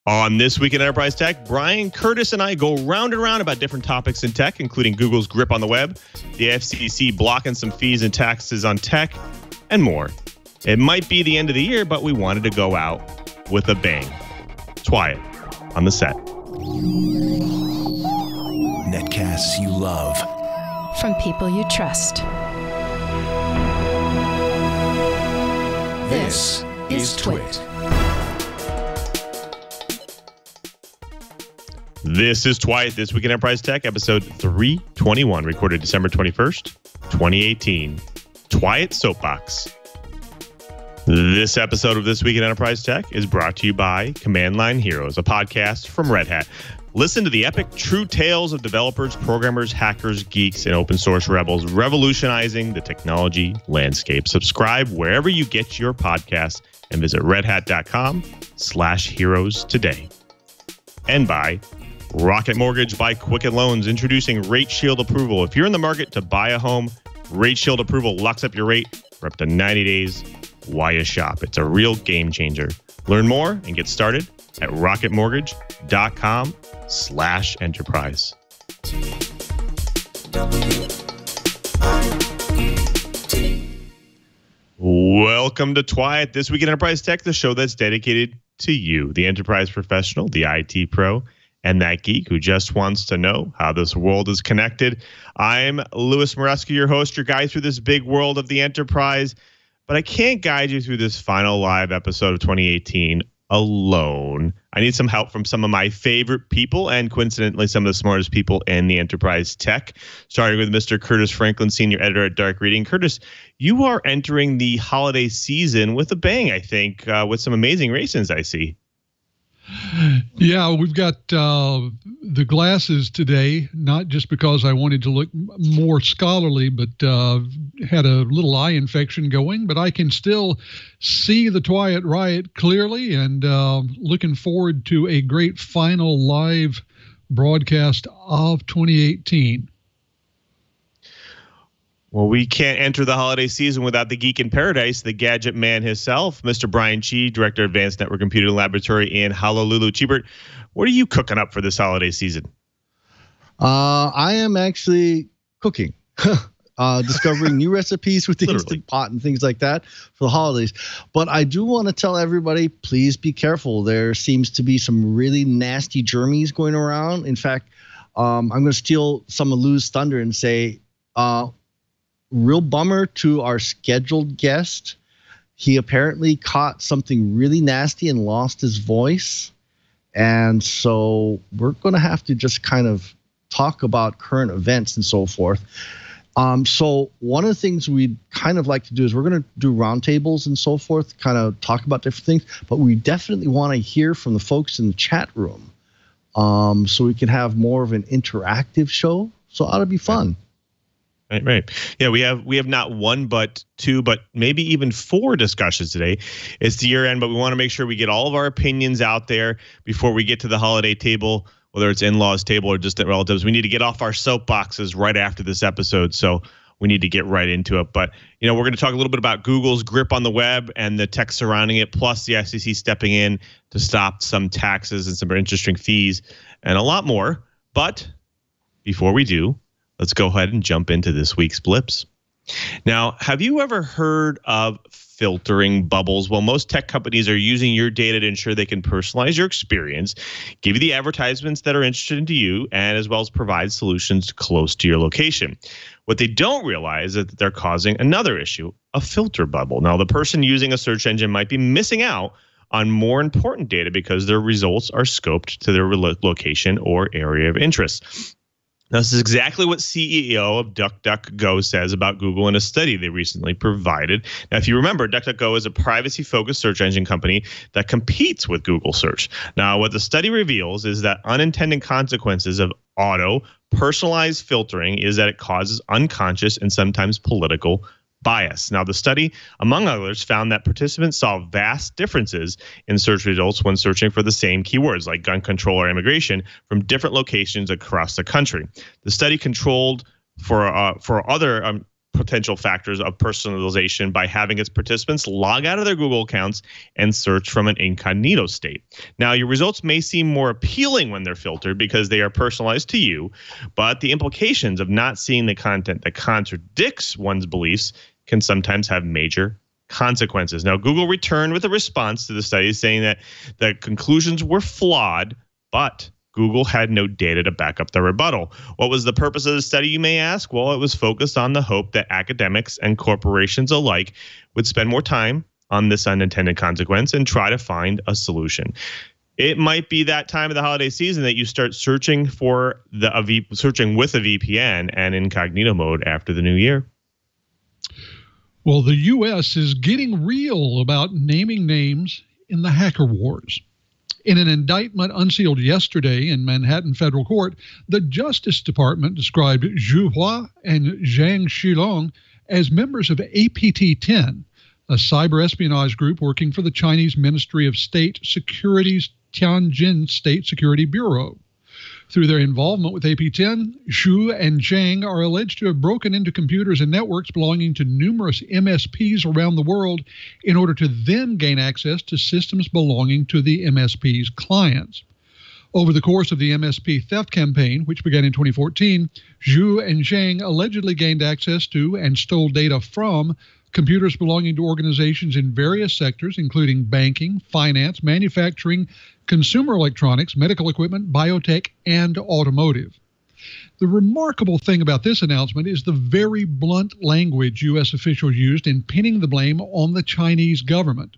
On This Week in Enterprise Tech, Brian, Curtis, and I go round and round about different topics in tech, including Google's grip on the web, the FCC blocking some fees and taxes on tech, and more. It might be the end of the year, but we wanted to go out with a bang. TWiET on the set. Netcasts you love. From people you trust. This is TWiET. This is TWiET, This Week in Enterprise Tech, episode 321, recorded December 21st, 2018. TWiET Soapbox. This episode of This Week in Enterprise Tech is brought to you by Command Line Heroes, a podcast from Red Hat. Listen to the epic, true tales of developers, programmers, hackers, geeks, and open source rebels revolutionizing the technology landscape. Subscribe wherever you get your podcasts and visit redhat.com/heroes today. And by Rocket Mortgage by Quicken Loans, introducing Rate Shield approval. If you're in the market to buy a home, Rate Shield approval locks up your rate for up to 90 days. Why you shop? It's a real game changer. Learn more and get started at rocketmortgage.com/enterprise. Welcome to TWiET, This Week in Enterprise Tech, the show that's dedicated to you, the enterprise professional, the IT pro, and that geek who just wants to know how this world is connected. I'm Maresca, your host, your guide through this big world of the enterprise. But I can't guide you through this final live episode of 2018 alone. I need some help from some of my favorite people and coincidentally some of the smartest people in the enterprise tech. Starting with Mr. Curtis Franklin, senior editor at Dark Reading. Curtis, you are entering the holiday season with a bang, I think, with some amazing races I see. Yeah, we've got the glasses today, not just because I wanted to look more scholarly, but had a little eye infection going, but I can still see the TWiET riot clearly, and looking forward to a great final live broadcast of 2018. Well, we can't enter the holiday season without the geek in paradise, the gadget man himself, Mr. Brian Chee, Director of Advanced Network Computing Laboratory in Honolulu. Cheebert, what are you cooking up for this holiday season? I am actually cooking, discovering new recipes with the Instant Pot and things like that for the holidays. But I do want to tell everybody, please be careful. There seems to be some really nasty germs going around. In fact, I'm going to steal some of Lou's thunder and say, real bummer to our scheduled guest. He apparently caught something really nasty and lost his voice. And so we're going to have to just kind of talk about current events and so forth. So one of the things we'd kind of like to do is we're going to do roundtables and so forth, kind of talk about different things. But we definitely want to hear from the folks in the chat room so we can have more of an interactive show. So it ought to be fun. Right. Yeah, we have not one, but two, but maybe even four discussions today. It's the year end, but we want to make sure we get all of our opinions out there before we get to the holiday table, whether it's in-laws table or distant relatives. We need to get off our soapboxes right after this episode, so we need to get right into it. But, we're going to talk a little bit about Google's grip on the web and the tech surrounding it, plus the FCC stepping in to stop some taxes and some interesting fees and a lot more. But before we do, let's go ahead and jump into this week's Blips. Now, have you ever heard of filtering bubbles? Well, most tech companies are using your data to ensure they can personalize your experience, give you the advertisements that are interesting to you, and as well as provide solutions close to your location. What they don't realize is that they're causing another issue, a filter bubble. Now, the person using a search engine might be missing out on more important data because their results are scoped to their location or area of interest. Now, this is exactly what CEO of DuckDuckGo says about Google in a study they recently provided. Now, if you remember, DuckDuckGo is a privacy-focused search engine company that competes with Google search. Now, what the study reveals is that unintended consequences of personalized filtering is that it causes unconscious and sometimes political bias. Now, the study, among others, found that participants saw vast differences in search results when searching for the same keywords like gun control or immigration from different locations across the country. The study controlled for other potential factors of personalization by having its participants log out of their Google accounts and search from an incognito state. Now, your results may seem more appealing when they're filtered because they are personalized to you, but the implications of not seeing the content that contradicts one's beliefs can sometimes have major consequences. Now, Google returned with a response to the study saying that the conclusions were flawed, but Google had no data to back up the rebuttal. What was the purpose of the study, you may ask? Well, it was focused on the hope that academics and corporations alike would spend more time on this unintended consequence and try to find a solution. It might be that time of the holiday season that you start searching for searching with a VPN and incognito mode after the new year. Well, the U.S. is getting real about naming names in the hacker wars. In an indictment unsealed yesterday in Manhattan federal court, the Justice Department described Zhu Hua and Zhang Shilong as members of APT-10, a cyber espionage group working for the Chinese Ministry of State Security's Tianjin State Security Bureau. Through their involvement with AP-10, Zhu and Zhang are alleged to have broken into computers and networks belonging to numerous MSPs around the world in order to then gain access to systems belonging to the MSP's clients. Over the course of the MSP theft campaign, which began in 2014, Zhu and Zhang allegedly gained access to and stole data from computers belonging to organizations in various sectors, including banking, finance, manufacturing, consumer electronics, medical equipment, biotech, and automotive. The remarkable thing about this announcement is the very blunt language U.S. officials used in pinning the blame on the Chinese government.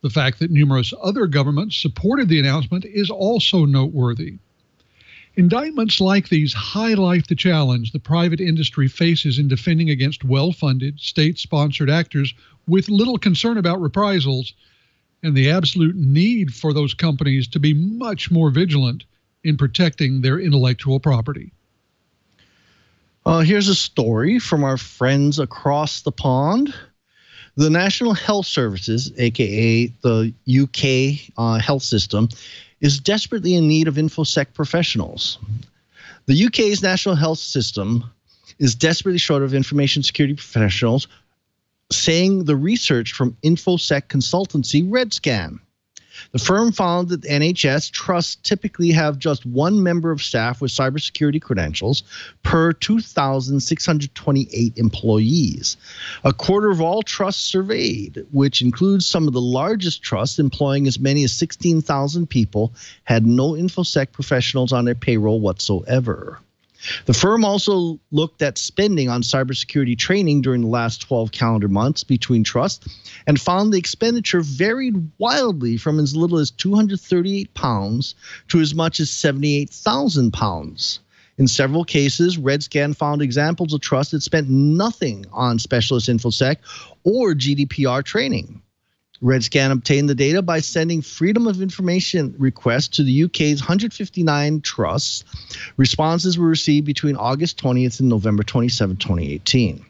The fact that numerous other governments supported the announcement is also noteworthy. Indictments like these highlight the challenge the private industry faces in defending against well-funded, state-sponsored actors with little concern about reprisals, and the absolute need for those companies to be much more vigilant in protecting their intellectual property. Here's a story from our friends across the pond. The National Health Services, aka the UK health system, is desperately in need of InfoSec professionals. The UK's national health system is desperately short of information security professionals, saying the research from InfoSec consultancy RedScan. The firm found that NHS trusts typically have just one member of staff with cybersecurity credentials per 2,628 employees. A quarter of all trusts surveyed, which includes some of the largest trusts employing as many as 16,000 people, had no InfoSec professionals on their payroll whatsoever. The firm also looked at spending on cybersecurity training during the last 12 calendar months between trusts and found the expenditure varied wildly from as little as £238 to as much as £78,000. In several cases, RedScan found examples of trusts that spent nothing on specialist InfoSec or GDPR training. RedScan obtained the data by sending Freedom of Information requests to the UK's 159 trusts. Responses were received between August 20th and November 27, 2018.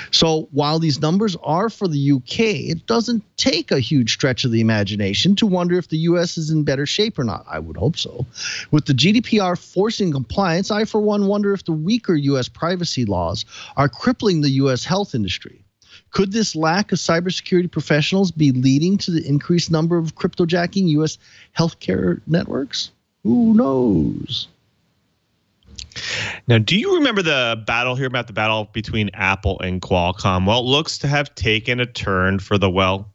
So while these numbers are for the UK, it doesn't take a huge stretch of the imagination to wonder if the US is in better shape or not. I would hope so. With the GDPR forcing compliance, I for one wonder if the weaker US privacy laws are crippling the US health industry. Could this lack of cybersecurity professionals be leading to the increased number of cryptojacking U.S. healthcare networks? Who knows? Now, do you remember the battle between Apple and Qualcomm? Well, it looks to have taken a turn for the,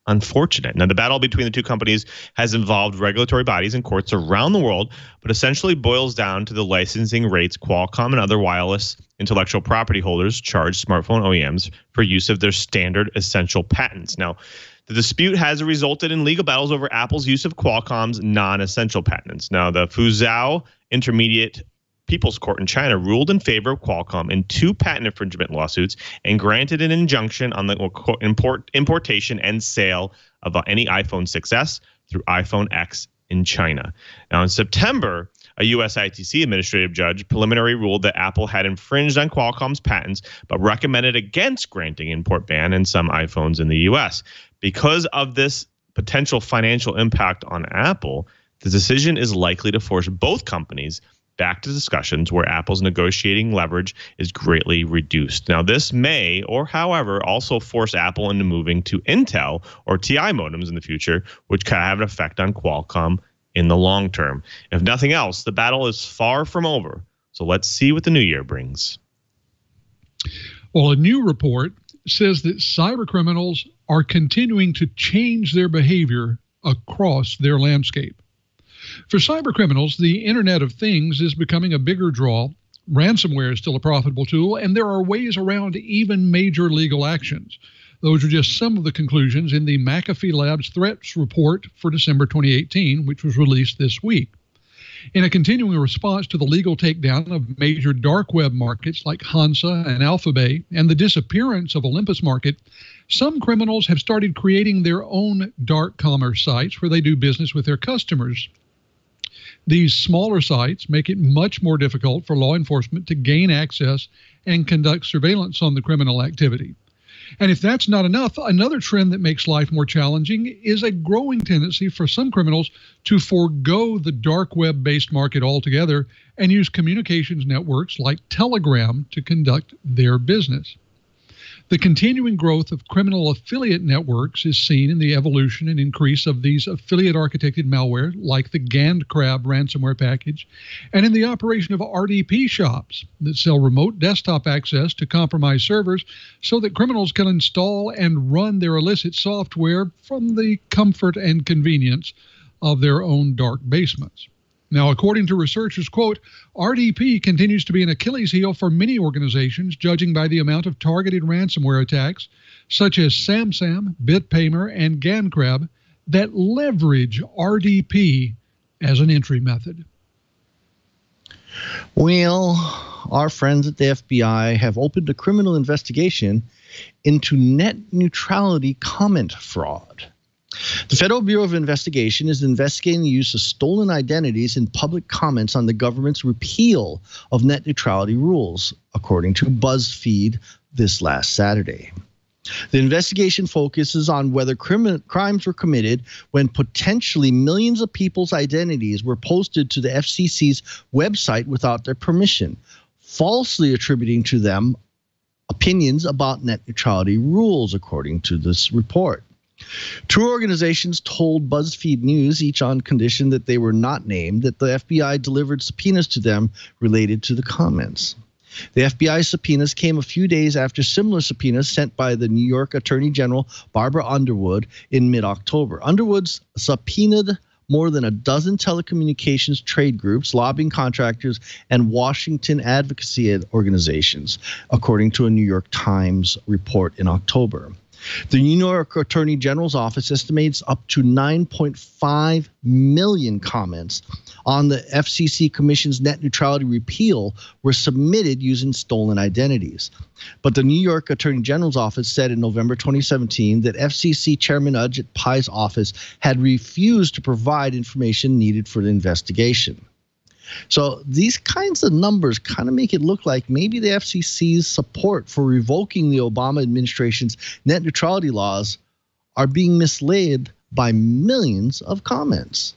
unfortunate. Now, the battle between the two companies has involved regulatory bodies and courts around the world, but essentially boils down to the licensing rates Qualcomm and other wireless intellectual property holders charge smartphone OEMs for use of their standard essential patents. Now, the dispute has resulted in legal battles over Apple's use of Qualcomm's non-essential patents. Now, the Fuzhou Intermediate People's Court in China ruled in favor of Qualcomm in 2 patent infringement lawsuits and granted an injunction on the importation and sale of any iPhone 6s through iPhone X in China. Now, in September, a U.S. ITC administrative judge preliminary ruled that Apple had infringed on Qualcomm's patents, but recommended against granting import ban in some iPhones in the U.S. Because of this potential financial impact on Apple, the decision is likely to force both companies back to discussions where Apple's negotiating leverage is greatly reduced. Now, this may, or however, also force Apple into moving to Intel or TI modems in the future, which could have an effect on Qualcomm in the long term. If nothing else, the battle is far from over. So let's see what the new year brings. Well, a new report says that cybercriminals are continuing to change their behavior across their landscape. For cybercriminals, the Internet of Things is becoming a bigger draw. Ransomware is still a profitable tool, and there are ways around even major legal actions. Those are just some of the conclusions in the McAfee Labs Threats Report for December 2018, which was released this week. In a continuing response to the legal takedown of major dark web markets like Hansa and Alphabet and the disappearance of Olympus Market, some criminals have started creating their own dark commerce sites where they do business with their customers. These smaller sites make it much more difficult for law enforcement to gain access and conduct surveillance on the criminal activity. And if that's not enough, another trend that makes life more challenging is a growing tendency for some criminals to forego the dark web-based market altogether and use communications networks like Telegram to conduct their business. The continuing growth of criminal affiliate networks is seen in the evolution and increase of these affiliate-architected malware, like the GandCrab ransomware package, and in the operation of RDP shops that sell remote desktop access to compromised servers so that criminals can install and run their illicit software from the comfort and convenience of their own dark basements. Now, according to researchers, quote, RDP continues to be an Achilles heel for many organizations, judging by the amount of targeted ransomware attacks, such as SamSam, BitPaymer, and GandCrab, that leverage RDP as an entry method. Well, our friends at the FBI have opened a criminal investigation into net neutrality comment fraud. The Federal Bureau of Investigation is investigating the use of stolen identities in public comments on the government's repeal of net neutrality rules, according to BuzzFeed this last Saturday. The investigation focuses on whether crimes were committed when potentially millions of people's identities were posted to the FCC's website without their permission, falsely attributing to them opinions about net neutrality rules, according to this report. Two organizations told BuzzFeed News, each on condition that they were not named, that the FBI delivered subpoenas to them related to the comments. The FBI subpoenas came a few days after similar subpoenas sent by the New York Attorney General Barbara Underwood in mid-October. Underwood's subpoenaed more than a dozen telecommunications trade groups, lobbying contractors, and Washington advocacy organizations, according to a New York Times report in October. The New York Attorney General's office estimates up to 9.5 million comments on the FCC Commission's net neutrality repeal were submitted using stolen identities. But the New York Attorney General's office said in November 2017 that FCC Chairman Ajit Pai's office had refused to provide information needed for the investigation. So these kinds of numbers kind of make it look like maybe the FCC's support for revoking the Obama administration's net neutrality laws are being misled by millions of comments.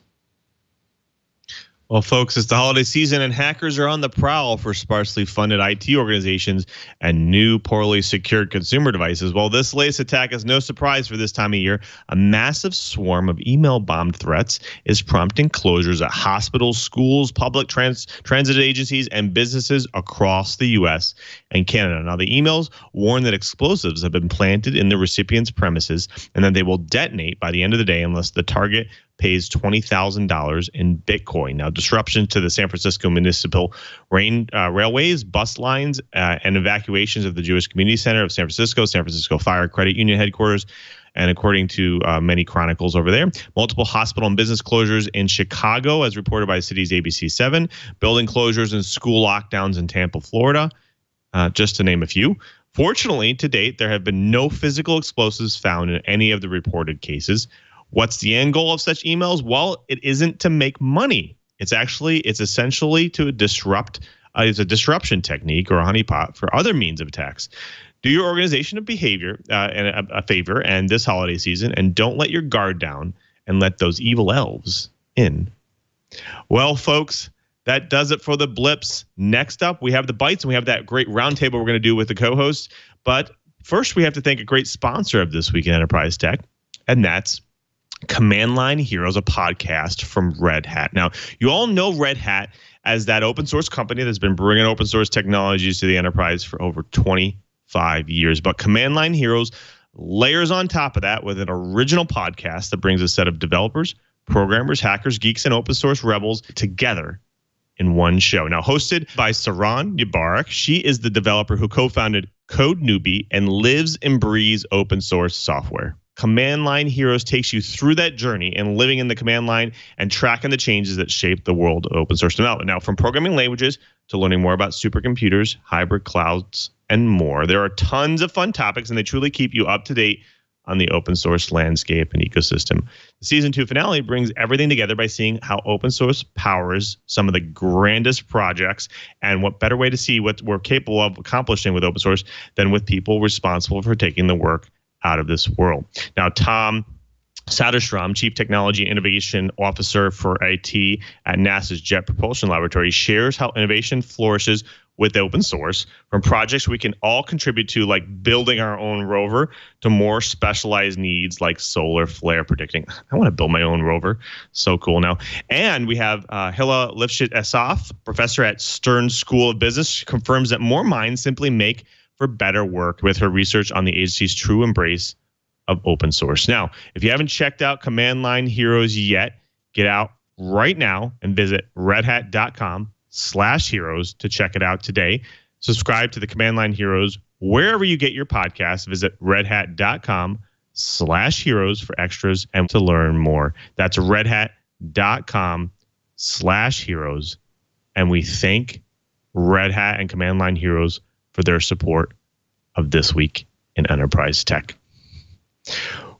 Well, folks, it's the holiday season and hackers are on the prowl for sparsely funded IT organizations and new poorly secured consumer devices. Well, this latest attack is no surprise for this time of year. A massive swarm of email-bombed threats is prompting closures at hospitals, schools, public transit agencies, and businesses across the U.S. and Canada. Now, the emails warn that explosives have been planted in the recipient's premises and that they will detonate by the end of the day unless the target pays $20,000 in Bitcoin. Now, disruption to the San Francisco municipal railways, bus lines, and evacuations of the Jewish Community Center of San Francisco Fire Credit Union headquarters, and according to many chronicles over there, multiple hospital and business closures in Chicago, as reported by the city's ABC7, building closures and school lockdowns in Tampa, Florida, just to name a few. Fortunately, to date, there have been no physical explosives found in any of the reported cases. What's the end goal of such emails? Well, it isn't to make money. It's essentially to disrupt. It's a disruption technique or a honeypot for other means of attacks. Do your organization a favor and this holiday season, and don't let your guard down and let those evil elves in. Well, folks, that does it for the Blips. Next up, we have the Bites, and we have that great roundtable we're going to do with the co-hosts. But first, we have to thank a great sponsor of This Week in Enterprise Tech, and that's Command Line Heroes, a podcast from Red Hat. Now, you all know Red Hat as that open source company that's been bringing open source technologies to the enterprise for over 25 years. But Command Line Heroes layers on top of that with an original podcast that brings a set of developers, programmers, hackers, geeks, and open source rebels together in one show. Now, hosted by Saran Yabarak, she is the developer who co-founded Code Newbie and lives and breathes open source software. Command Line Heroes takes you through that journey and living in the command line and tracking the changes that shape the world of open source development. Now, from programming languages to learning more about supercomputers, hybrid clouds, and more, there are tons of fun topics, and they truly keep you up to date on the open source landscape and ecosystem. The season 2 finale brings everything together by seeing how open source powers some of the grandest projects, and what better way to see what we're capable of accomplishing with open source than with people responsible for taking the work out of this world. Now, Tom Soderstrom, Chief Technology Innovation Officer for IT at NASA's Jet Propulsion Laboratory, shares how innovation flourishes with open source, from projects we can all contribute to, like building our own rover, to more specialized needs like solar flare predicting. I want to build my own rover. So cool. Now, and we have Hilla Lifshitz-Asaf, professor at Stern School of Business. She confirms that more minds simply make for better work with her research on the agency's true embrace of open source. Now, if you haven't checked out Command Line Heroes yet, get out right now and visit redhat.com/heroes to check it out today. Subscribe to the Command Line Heroes wherever you get your podcasts. Visit redhat.com/heroes for extras and to learn more. That's redhat.com/heroes. And we thank Red Hat and Command Line Heroes for their support of This Week in Enterprise Tech.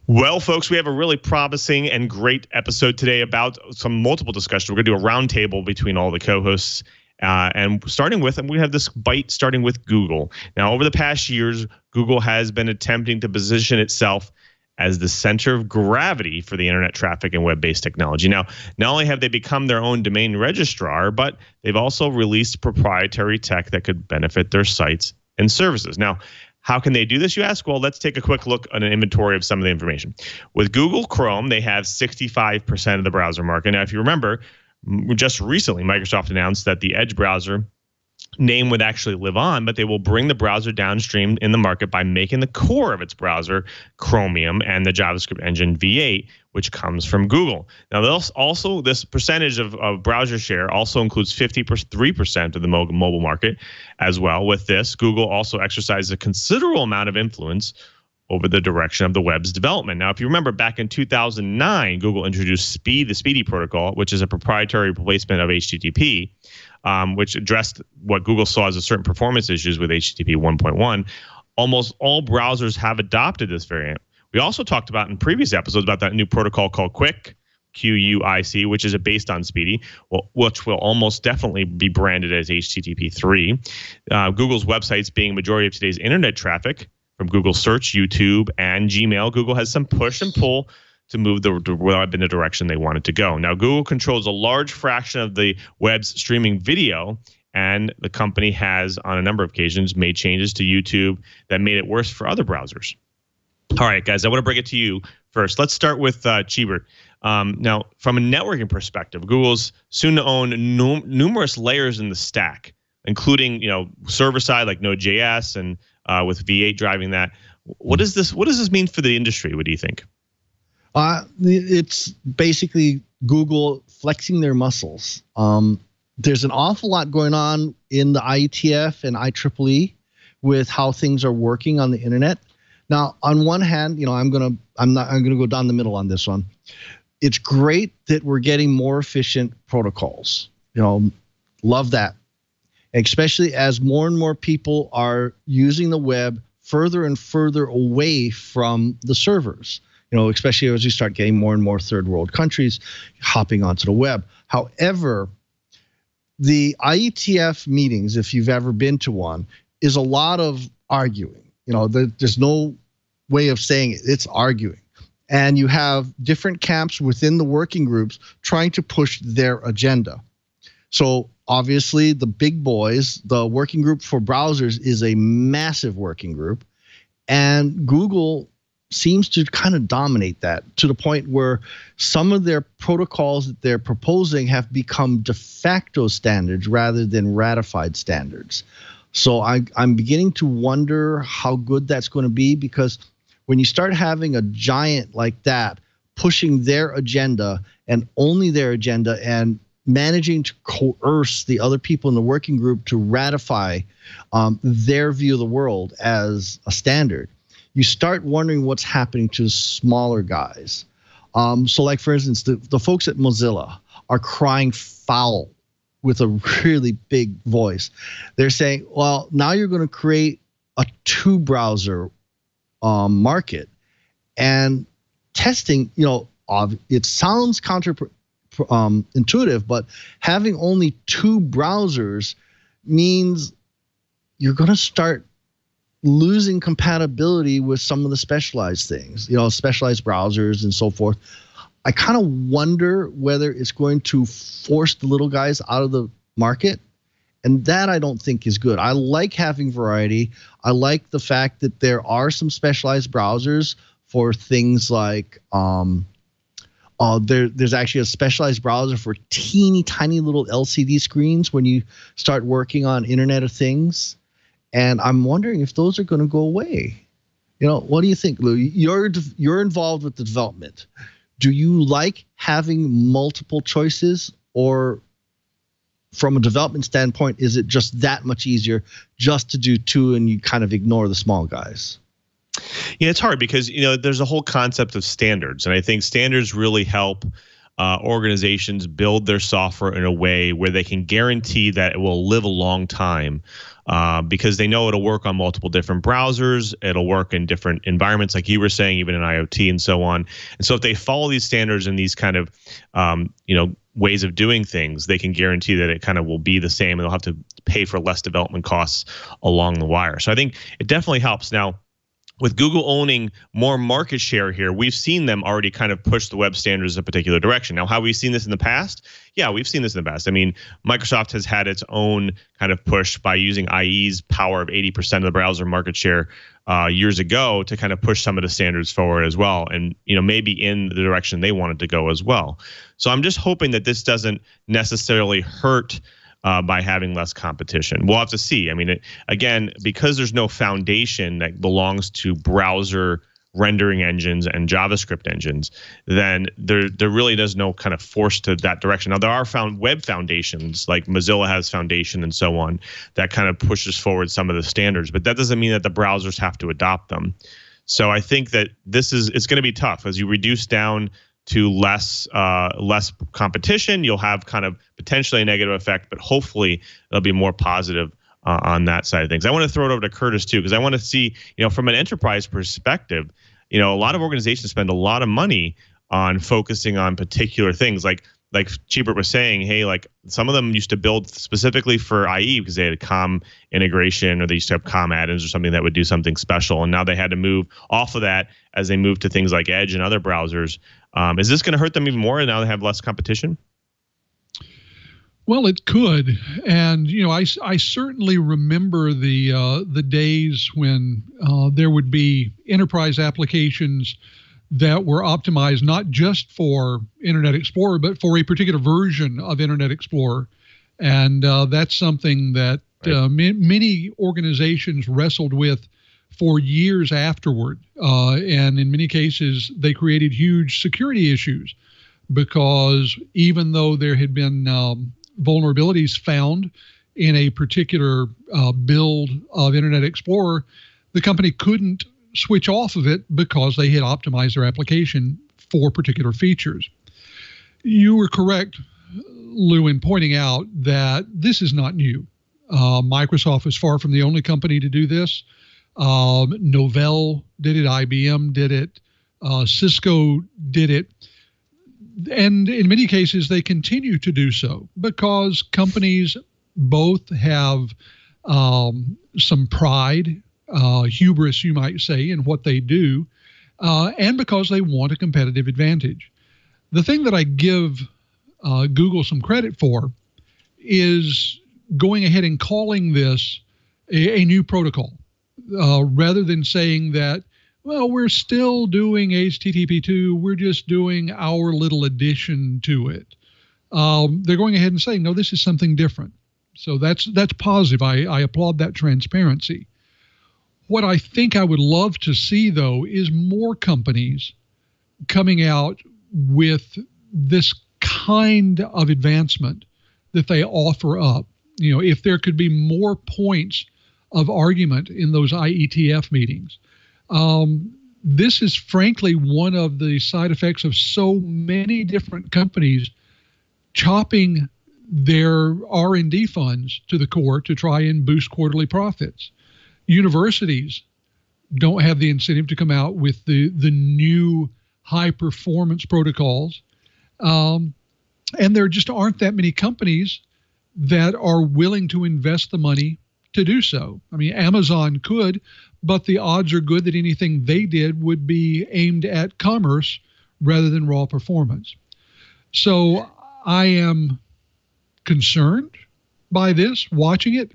Well, folks, we have a really promising and great episode today about some multiple discussions. We're going to do a roundtable between all the co-hosts, and we have this bite starting with Google. Now, over the past years, Google has been attempting to position itself as the center of gravity for the internet traffic and web-based technology. Now, not only have they become their own domain registrar, but they've also released proprietary tech that could benefit their sites and services. Now, how can they do this, you ask? Well, let's take a quick look at an inventory of some of the information. With Google Chrome, they have 65% of the browser market. Now, if you remember, just recently, Microsoft announced that the Edge browser name would actually live on, but they will bring the browser downstream in the market by making the core of its browser Chromium and the JavaScript engine V8, which comes from Google. Now, this percentage of browser share also includes 53% of the mobile market as well. With this, Google also exercises a considerable amount of influence over the direction of the web's development. Now, if you remember, back in 2009, Google introduced the Speedy protocol, which is a proprietary replacement of HTTP, which addressed what Google saw as a certain performance issues with HTTP 1.1. Almost all browsers have adopted this variant. We also talked about in previous episodes about that new protocol called QUIC, QUIC, which is based on Speedy, which will almost definitely be branded as HTTP 3. Google's websites being majority of today's internet traffic, from Google Search, YouTube, and Gmail, Google has some push and pull to move the web in the direction they want it to go. Now, Google controls a large fraction of the web's streaming video, and the company has, on a number of occasions, made changes to YouTube that made it worse for other browsers. All right, guys, I want to bring it to you first. Let's start with Chee. Now, from a networking perspective, Google's soon to own numerous layers in the stack, including server side like Node.js and with V8 driving that. What does this mean for the industry? What do you think? It's basically Google flexing their muscles. There's an awful lot going on in the IETF and IEEE with how things are working on the internet. Now, on one hand, I'm gonna go down the middle on this one. It's great that we're getting more efficient protocols. Love that. Especially as more and more people are using the web further and further away from the servers, especially as you start getting more and more third world countries hopping onto the web. However, the IETF meetings, if you've ever been to one, is a lot of arguing. There's no way of saying it. It's arguing. And you have different camps within the working groups trying to push their agenda. So obviously the big boys, the working group for browsers is a massive working group, and Google seems to kind of dominate that to the point where some of their protocols that they're proposing have become de facto standards rather than ratified standards. So I'm beginning to wonder how good that's going to be, because when you start having a giant like that pushing their agenda and only their agenda and managing to coerce the other people in the working group to ratify their view of the world as a standard, you start wondering what's happening to smaller guys. So like, for instance, the folks at Mozilla are crying foul with a really big voice. They're saying, well, now you're going to create a 2-browser market, and testing, it sounds intuitive, but having only 2 browsers means you're going to start losing compatibility with some of the specialized things, specialized browsers and so forth. I kind of wonder whether it's going to force the little guys out of the market. And that I don't think is good. I like having variety. I like the fact that there are some specialized browsers for things like there's actually a specialized browser for teeny tiny little LCD screens when you start working on Internet of Things. And I'm wondering if those are going to go away. What do you think, Lou? You're involved with the development. Do you like having multiple choices, or from a development standpoint, is it just that much easier just to do 2 and you kind of ignore the small guys? Yeah, it's hard because, there's a whole concept of standards. And I think standards really help organizations build their software in a way where they can guarantee that it will live a long time, because they know it'll work on multiple different browsers. It'll work in different environments, like you were saying, even in IoT and so on. And so if they follow these standards and these kind of, ways of doing things, they can guarantee that it kind of will be the same, and they'll have to pay for less development costs along the wire. So I think it definitely helps. Now, with Google owning more market share here, we've seen them already kind of push the web standards a particular direction. Now, have we seen this in the past? Yeah, we've seen this in the past. I mean, Microsoft has had its own kind of push by using IE's power of 80% of the browser market share years ago to kind of push some of the standards forward as well, and maybe in the direction they wanted to go as well. So I'm just hoping that this doesn't necessarily hurt by having less competition. We'll have to see. I mean, again, because there's no foundation that belongs to browser rendering engines and JavaScript engines, then there really is no kind of force to that direction. Now, there are web foundations, like Mozilla has Foundation and so on, that kind of pushes forward some of the standards, but that doesn't mean that the browsers have to adopt them. So I think that it's going to be tough as you reduce down to less competition. You'll have kind of potentially a negative effect, but hopefully it'll be more positive on that side of things. I want to throw it over to Curtis too, because I want to see, from an enterprise perspective, a lot of organizations spend a lot of money on focusing on particular things, like Chee was saying, hey, like some of them used to build specifically for IE because they had a COM integration, or they used to have COM add-ins or something that would do something special. And now they had to move off of that as they move to things like Edge and other browsers. Is this going to hurt them even more now they have less competition? Well, it could. And, I certainly remember the days when there would be enterprise applications that were optimized not just for Internet Explorer, but for a particular version of Internet Explorer. And that's something that many organizations wrestled with for years afterward. And in many cases, they created huge security issues, because even though there had been vulnerabilities found in a particular build of Internet Explorer, the company couldn't switch off of it because they had optimized their application for particular features. You were correct, Lou, in pointing out that this is not new. Microsoft is far from the only company to do this. Novell did it, IBM did it, Cisco did it. And in many cases, they continue to do so because companies both have some pride, hubris, you might say, in what they do, and because they want a competitive advantage. The thing that I give Google some credit for is going ahead and calling this a new protocol, rather than saying that, well, we're still doing HTTP2, we're just doing our little addition to it. They're going ahead and saying, no, this is something different. So that's positive. I applaud that transparency. What I think I would love to see, though, is more companies coming out with this kind of advancement that they offer up. You know, if there could be more points of argument in those IETF meetings. This is frankly one of the side effects of so many different companies chopping their R&D funds to the core to try and boost quarterly profits. Universities don't have the incentive to come out with the new high performance protocols. And there just aren't that many companies that are willing to invest the money to do so. I mean, Amazon could, but the odds are good that anything they did would be aimed at commerce rather than raw performance. So I am concerned by this, watching it,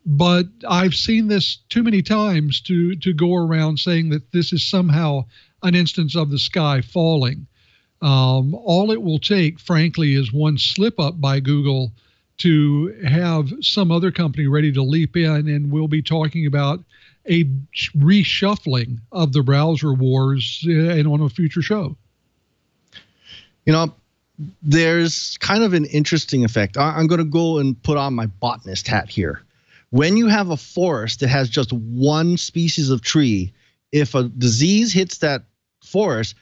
but I've seen this too many times to go around saying that this is somehow an instance of the sky falling. All it will take, frankly, is one slip up by Google to have some other company ready to leap in, and we'll be talking about a reshuffling of the browser wars and on a future show. You know, there's kind of an interesting effect. I'm going to go and put on my botanist hat here. When you have a forest that has just one species of tree, if a disease hits that forest,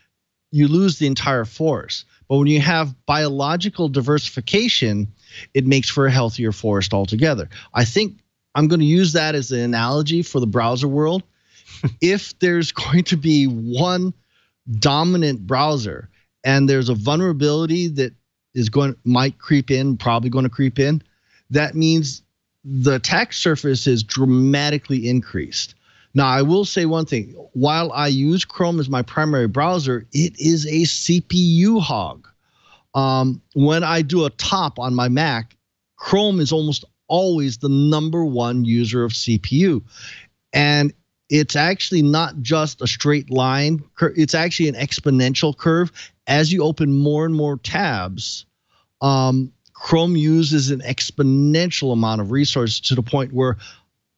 you lose the entire forest. But when you have biological diversification, it makes for a healthier forest altogether. I think I'm going to use that as an analogy for the browser world. If there's going to be one dominant browser and there's a vulnerability that might creep in, probably going to creep in, that means the attack surface is dramatically increased. Now, I will say one thing. While I use Chrome as my primary browser, it is a CPU hog. When I do a top on my Mac, Chrome is almost always the #1 user of CPU. And it's actually not just a straight line. It's actually an exponential curve. As you open more and more tabs, Chrome uses an exponential amount of resources to the point where,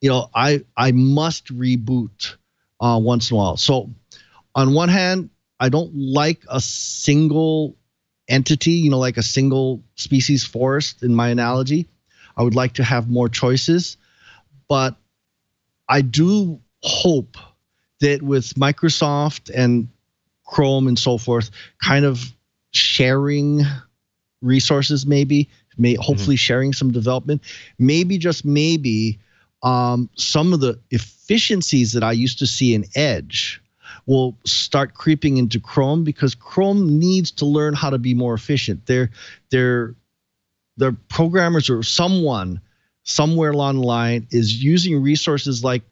you know, I must reboot once in a while. So on one hand, I don't like a single entity, you know, like a single species forest in my analogy. I would like to have more choices, but I do hope that with Microsoft and Chrome and so forth, kind of sharing resources, hopefully sharing some development, maybe just maybe some of the efficiencies that I used to see in Edge will start creeping into Chrome, because Chrome needs to learn how to be more efficient. Their programmers or someone somewhere along the line is using resources like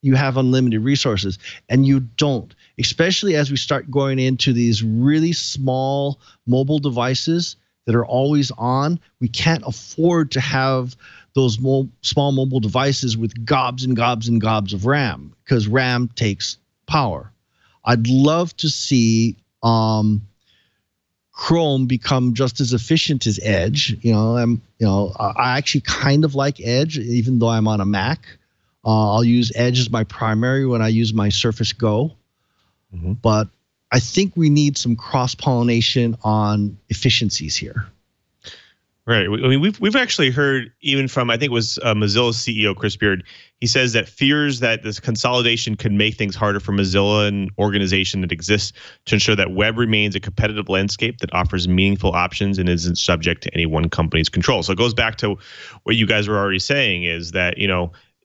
you have unlimited resources, and you don't, especially as we start going into these really small mobile devices that are always on. We can't afford to have those small mobile devices with gobs and gobs and gobs of RAM, because RAM takes power. I'd love to see Chrome become just as efficient as Edge. I actually kind of like Edge, even though I'm on a Mac. I'll use Edge as my primary when I use my Surface Go. But I think we need some cross-pollination on efficiencies here. Right. I mean, we've actually heard even from, I think it was Mozilla's CEO, Chris Beard. He says that fears that this consolidation could make things harder for Mozilla, an organization that exists to ensure that web remains a competitive landscape that offers meaningful options and isn't subject to any one company's control. So it goes back to what you guys were already saying, is that,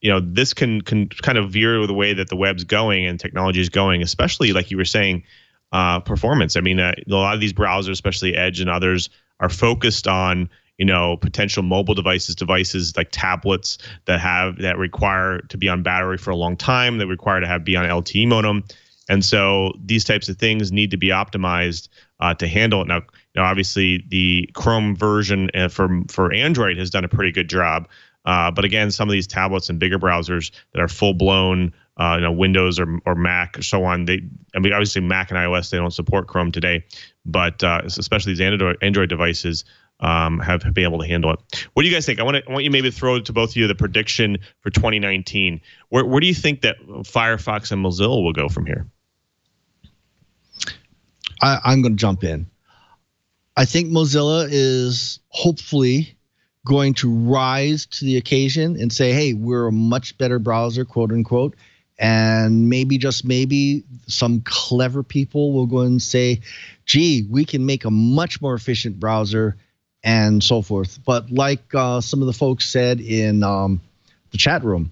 this can kind of veer the way that the web's going and technology is going, especially like you were saying, performance. I mean, a lot of these browsers, especially Edge and others, are focused on potential mobile devices like tablets that require to be on battery for a long time, that require to be on LTE modem. And so these types of things need to be optimized to handle it. Now, Now, obviously, the Chrome version for Android has done a pretty good job. But again, some of these tablets and bigger browsers that are full blown, Windows or Mac or so on, obviously Mac and iOS, they don't support Chrome today, but especially these Android devices have been able to handle it. What do you guys think? I want you maybe to throw to both of you the prediction for 2019. Where do you think that Firefox and Mozilla will go from here? I'm going to jump in. I think Mozilla is hopefully going to rise to the occasion and say, hey, we're a much better browser, quote unquote. And maybe, just maybe, some clever people will go and say, gee, we can make a much more efficient browser and so forth. But like some of the folks said in the chat room,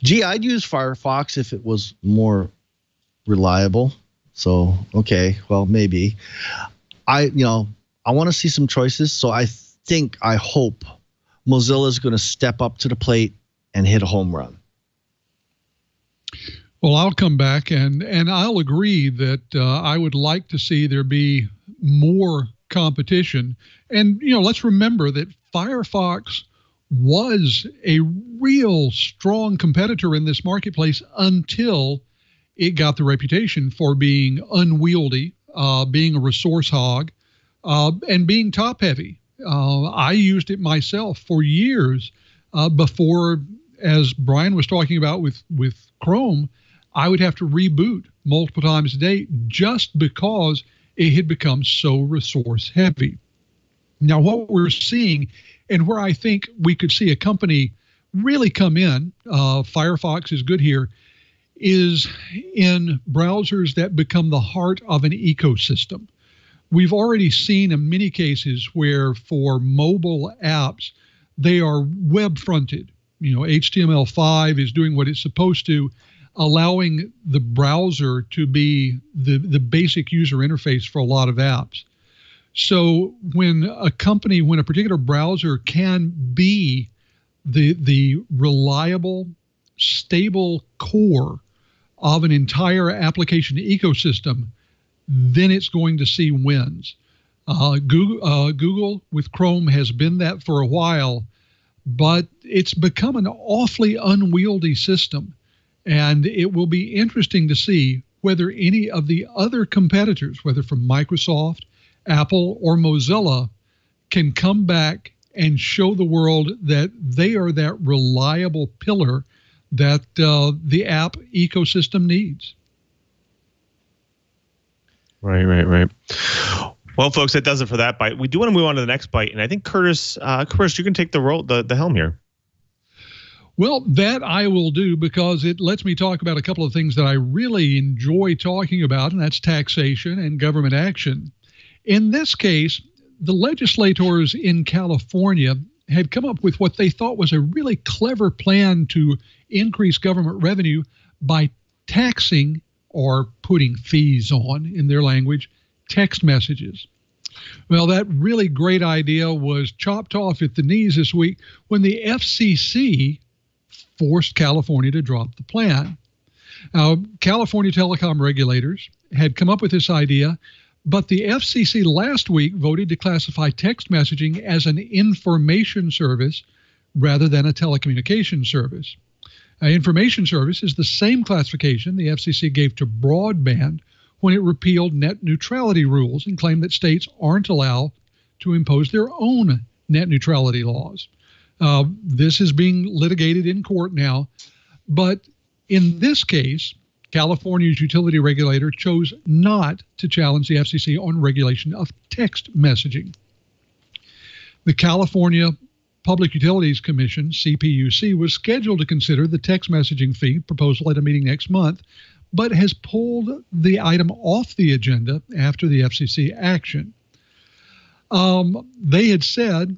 gee, I'd use Firefox if it was more reliable. So, okay, well, maybe. I want to see some choices. So I hope Mozilla is going to step up to the plate and hit a home run. Well, I'll come back and I'll agree that I would like to see there be more competition. And, let's remember that Firefox was a real strong competitor in this marketplace until it got the reputation for being unwieldy, being a resource hog, and being top heavy. I used it myself for years before, as Brian was talking about with Chrome, I would have to reboot multiple times a day just because it had become so resource heavy. Now, what we're seeing, and where I think we could see a company really come in, Firefox is good here, is in browsers that become the heart of an ecosystem. We've already seen in many cases where for mobile apps, they are web fronted. HTML5 is doing what it's supposed to, allowing the browser to be the basic user interface for a lot of apps. So when a particular browser can be the reliable, stable core of an entire application ecosystem, then it's going to see wins. Google with Chrome has been that for a while, but it's become an awfully unwieldy system. And it will be interesting to see whether any of the other competitors, whether from Microsoft, Apple, or Mozilla, can come back and show the world that they are that reliable pillar that the app ecosystem needs. Right. Well, folks, that does it for that bite. We do want to move on to the next bite, and I think Curtis, you can take the helm here. Well, that I will do because it lets me talk about a couple of things that I really enjoy talking about, and that's taxation and government action. In this case, the legislators in California had come up with what they thought was a really clever plan to increase government revenue by taxing, or putting fees on, in their language, text messages. Well, that really great idea was chopped off at the knees this week when the FCC forced California to drop the plan. Now, California telecom regulators had come up with this idea, but the FCC last week voted to classify text messaging as an information service rather than a telecommunication service. Information service is the same classification the FCC gave to broadband when it repealed net neutrality rules and claimed that states aren't allowed to impose their own net neutrality laws. This is being litigated in court now, but in this case, California's utility regulator chose not to challenge the FCC on regulation of text messaging. The California Public Utilities Commission, CPUC, was scheduled to consider the text messaging fee proposal at a meeting next month, but has pulled the item off the agenda after the FCC action. They had said,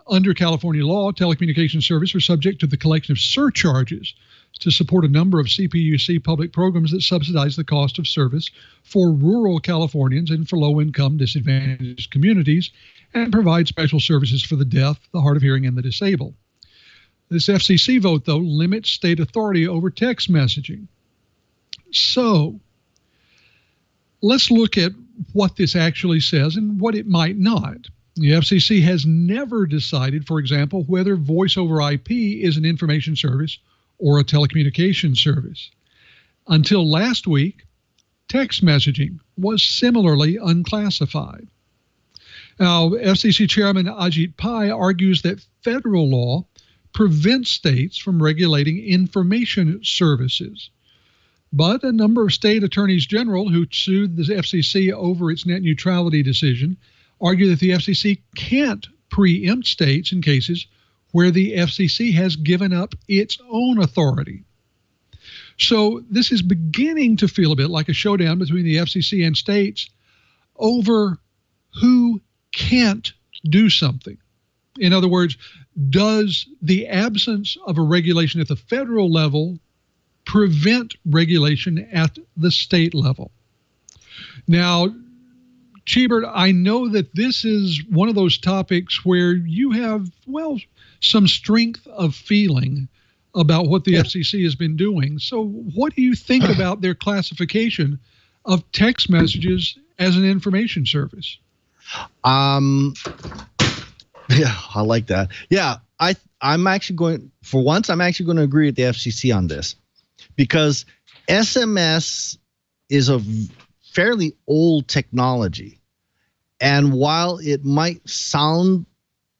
under California law, telecommunications services are subject to the collection of surcharges to support a number of CPUC public programs that subsidize the cost of service for rural Californians and for low-income disadvantaged communities, and provide special services for the deaf, the hard of hearing, and the disabled. This FCC vote, though, limits state authority over text messaging. So, let's look at what this actually says and what it might not. The FCC has never decided, for example, whether voice over IP is an information service or a telecommunications service. Until last week, text messaging was similarly unclassified. Now, FCC Chairman Ajit Pai argues that federal law prevents states from regulating information services. But a number of state attorneys general who sued the FCC over its net neutrality decision argue that the FCC can't preempt states in cases where the FCC has given up its own authority. So this is beginning to feel a bit like a showdown between the FCC and states over who can't do something. In other words, does the absence of a regulation at the federal level prevent regulation at the state level? Now, Cheebert, I know that this is one of those topics where you have, well, some strength of feeling about what the FCC has been doing. So what do you think about their classification of text messages as an information service? Yeah, I like that. Yeah, I'm actually going to agree with the FCC on this, because SMS is a fairly old technology. And while it might sound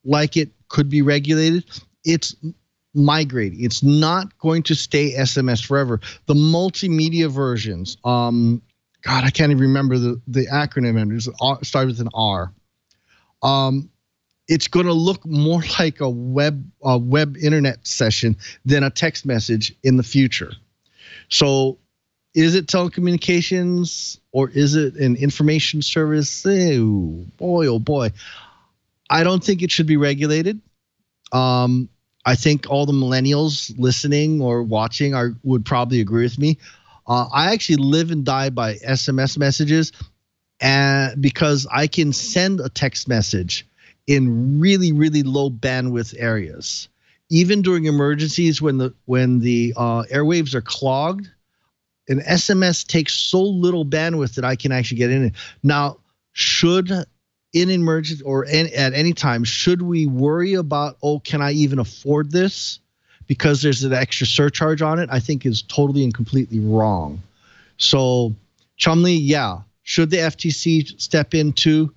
like it could be regulated, it's migrating. It's not going to stay SMS forever. The multimedia versions, God, I can't even remember the acronym. It starts with an R. It's going to look more like a web internet session than a text message in the future. So is it telecommunications or is it an information service? Oh boy. I don't think it should be regulated. I think all the millennials listening or watching would probably agree with me. I actually live and die by SMS messages, and because I can send a text message in really, really low bandwidth areas. Even during emergencies when the airwaves are clogged, an SMS takes so little bandwidth that I can actually get in it. Now, in emergency or at any time, should we worry about, can I even afford this because there's an extra surcharge on it? I think is totally and completely wrong. So, Chumley, yeah, should the FTC step in too?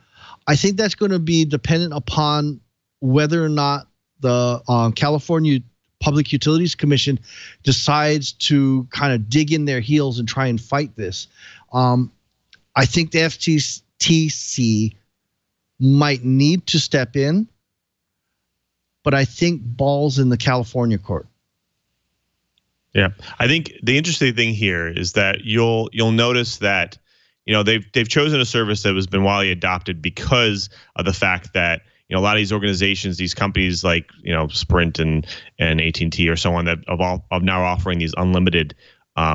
I think that's going to be dependent upon whether or not the California Public Utilities Commission decides to kind of dig in their heels and try and fight this. I think the FTC might need to step in, but I think ball's in the California court. Yeah, I think the interesting thing here is that you'll notice that they've chosen a service that has been widely adopted because of the fact that a lot of these organizations, these companies like Sprint and AT&T or so on that of now offering these unlimited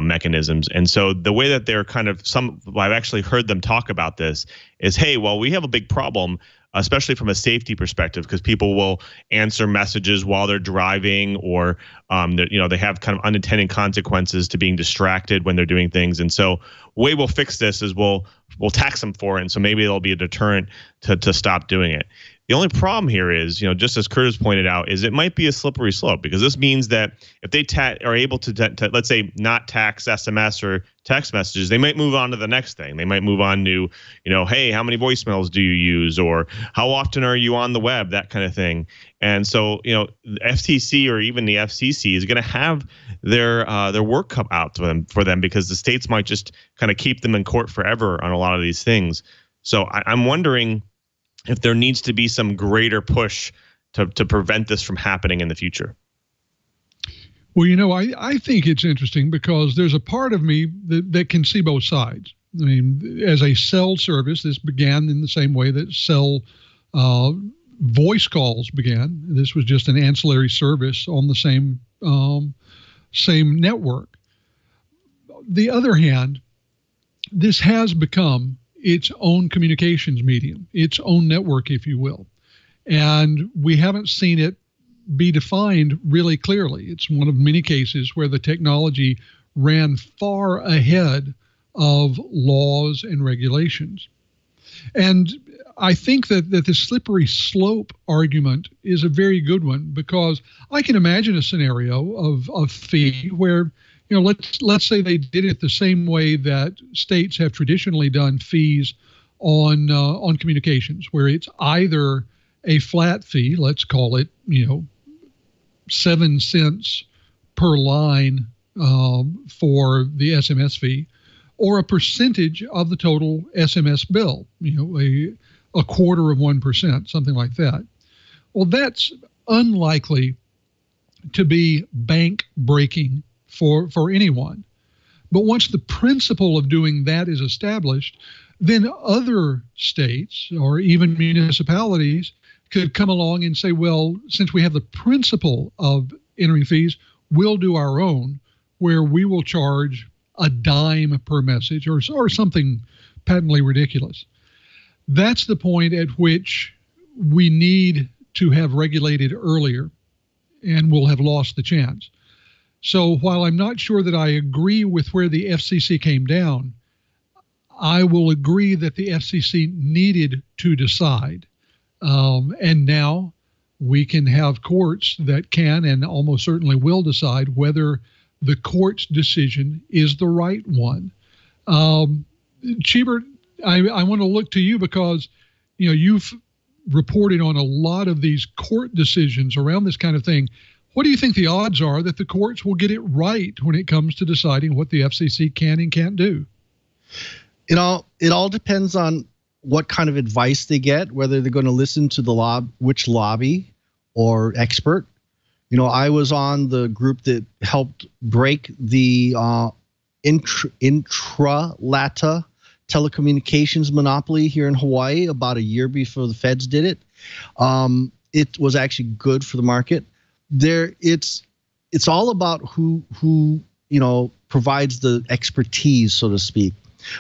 mechanisms. And so the way that they're I've actually heard them talk about this is, hey, well, we have a big problem, especially from a safety perspective, because people will answer messages while they're driving, or they have kind of unintended consequences to being distracted when they're doing things. And so the way we'll fix this is we'll tax them for it, and so maybe it'll be a deterrent to stop doing it. The only problem here is, just as Curt has pointed out, is it might be a slippery slope, because this means that if they are able to let's say, not tax SMS or text messages, they might move on to the next thing. They might move on to, hey, how many voicemails do you use, or how often are you on the web, that kind of thing. And so, the FTC or even the FCC is going to have their work cut out for them because the states might just kind of keep them in court forever on a lot of these things. So I'm wondering if there needs to be some greater push to prevent this from happening in the future. Well, I think it's interesting because there's a part of me that can see both sides. I mean, as a cell service, this began in the same way that cell voice calls began. This was just an ancillary service on the same network. The other hand, this has become its own communications medium, its own network, if you will. And we haven't seen it be defined really clearly. It's one of many cases where the technology ran far ahead of laws and regulations. And I think that the slippery slope argument is a very good one, because I can imagine a scenario of fee where, let's say they did it the same way that states have traditionally done fees on communications, where it's either a flat fee, let's call it 7 cents per line for the SMS fee, or a percentage of the total SMS bill, a quarter of 1%, something like that. Well, that's unlikely to be bank breaking for anyone. But once the principle of doing that is established, then other states or even municipalities could come along and say, well, since we have the principle of entering fees, we'll do our own, where we will charge a dime per message or something patently ridiculous. That's the point at which we need to have regulated earlier, and we'll have lost the chance. So while I'm not sure that I agree with where the FCC came down, I will agree that the FCC needed to decide. And now we can have courts that can and almost certainly will decide whether the court's decision is the right one. Cheebert, I want to look to you because, you've reported on a lot of these court decisions around this kind of thing. What do you think the odds are that the courts will get it right when it comes to deciding what the FCC can and can't do? It all depends on what kind of advice they get, whether they're going to listen to which lobby or expert. I was on the group that helped break the intra-LATA telecommunications monopoly here in Hawaii about a year before the feds did it. It was actually good for the market. It's all about who provides the expertise, so to speak.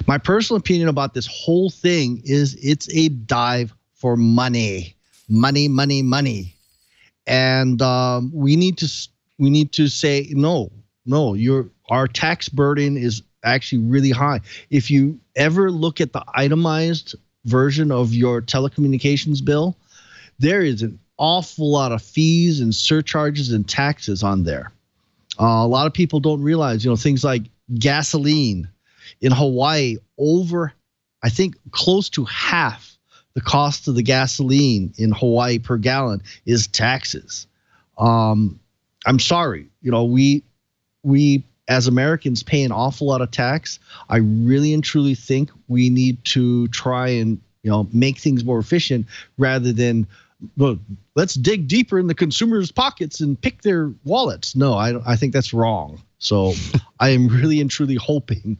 My personal opinion about this whole thing is it's a dive for money. And we need to say no. Our tax burden is actually really high. If you ever look at the itemized version of your telecommunications bill, there is an awful lot of fees and surcharges and taxes on there. A lot of people don't realize, things like gasoline in Hawaii, I think close to half the cost of the gasoline in Hawaii per gallon is taxes. I'm sorry, we as Americans pay an awful lot of tax. I really and truly think we need to try and make things more efficient rather than, well, let's dig deeper in the consumers' pockets and pick their wallets. No, I think that's wrong. So I am really and truly hoping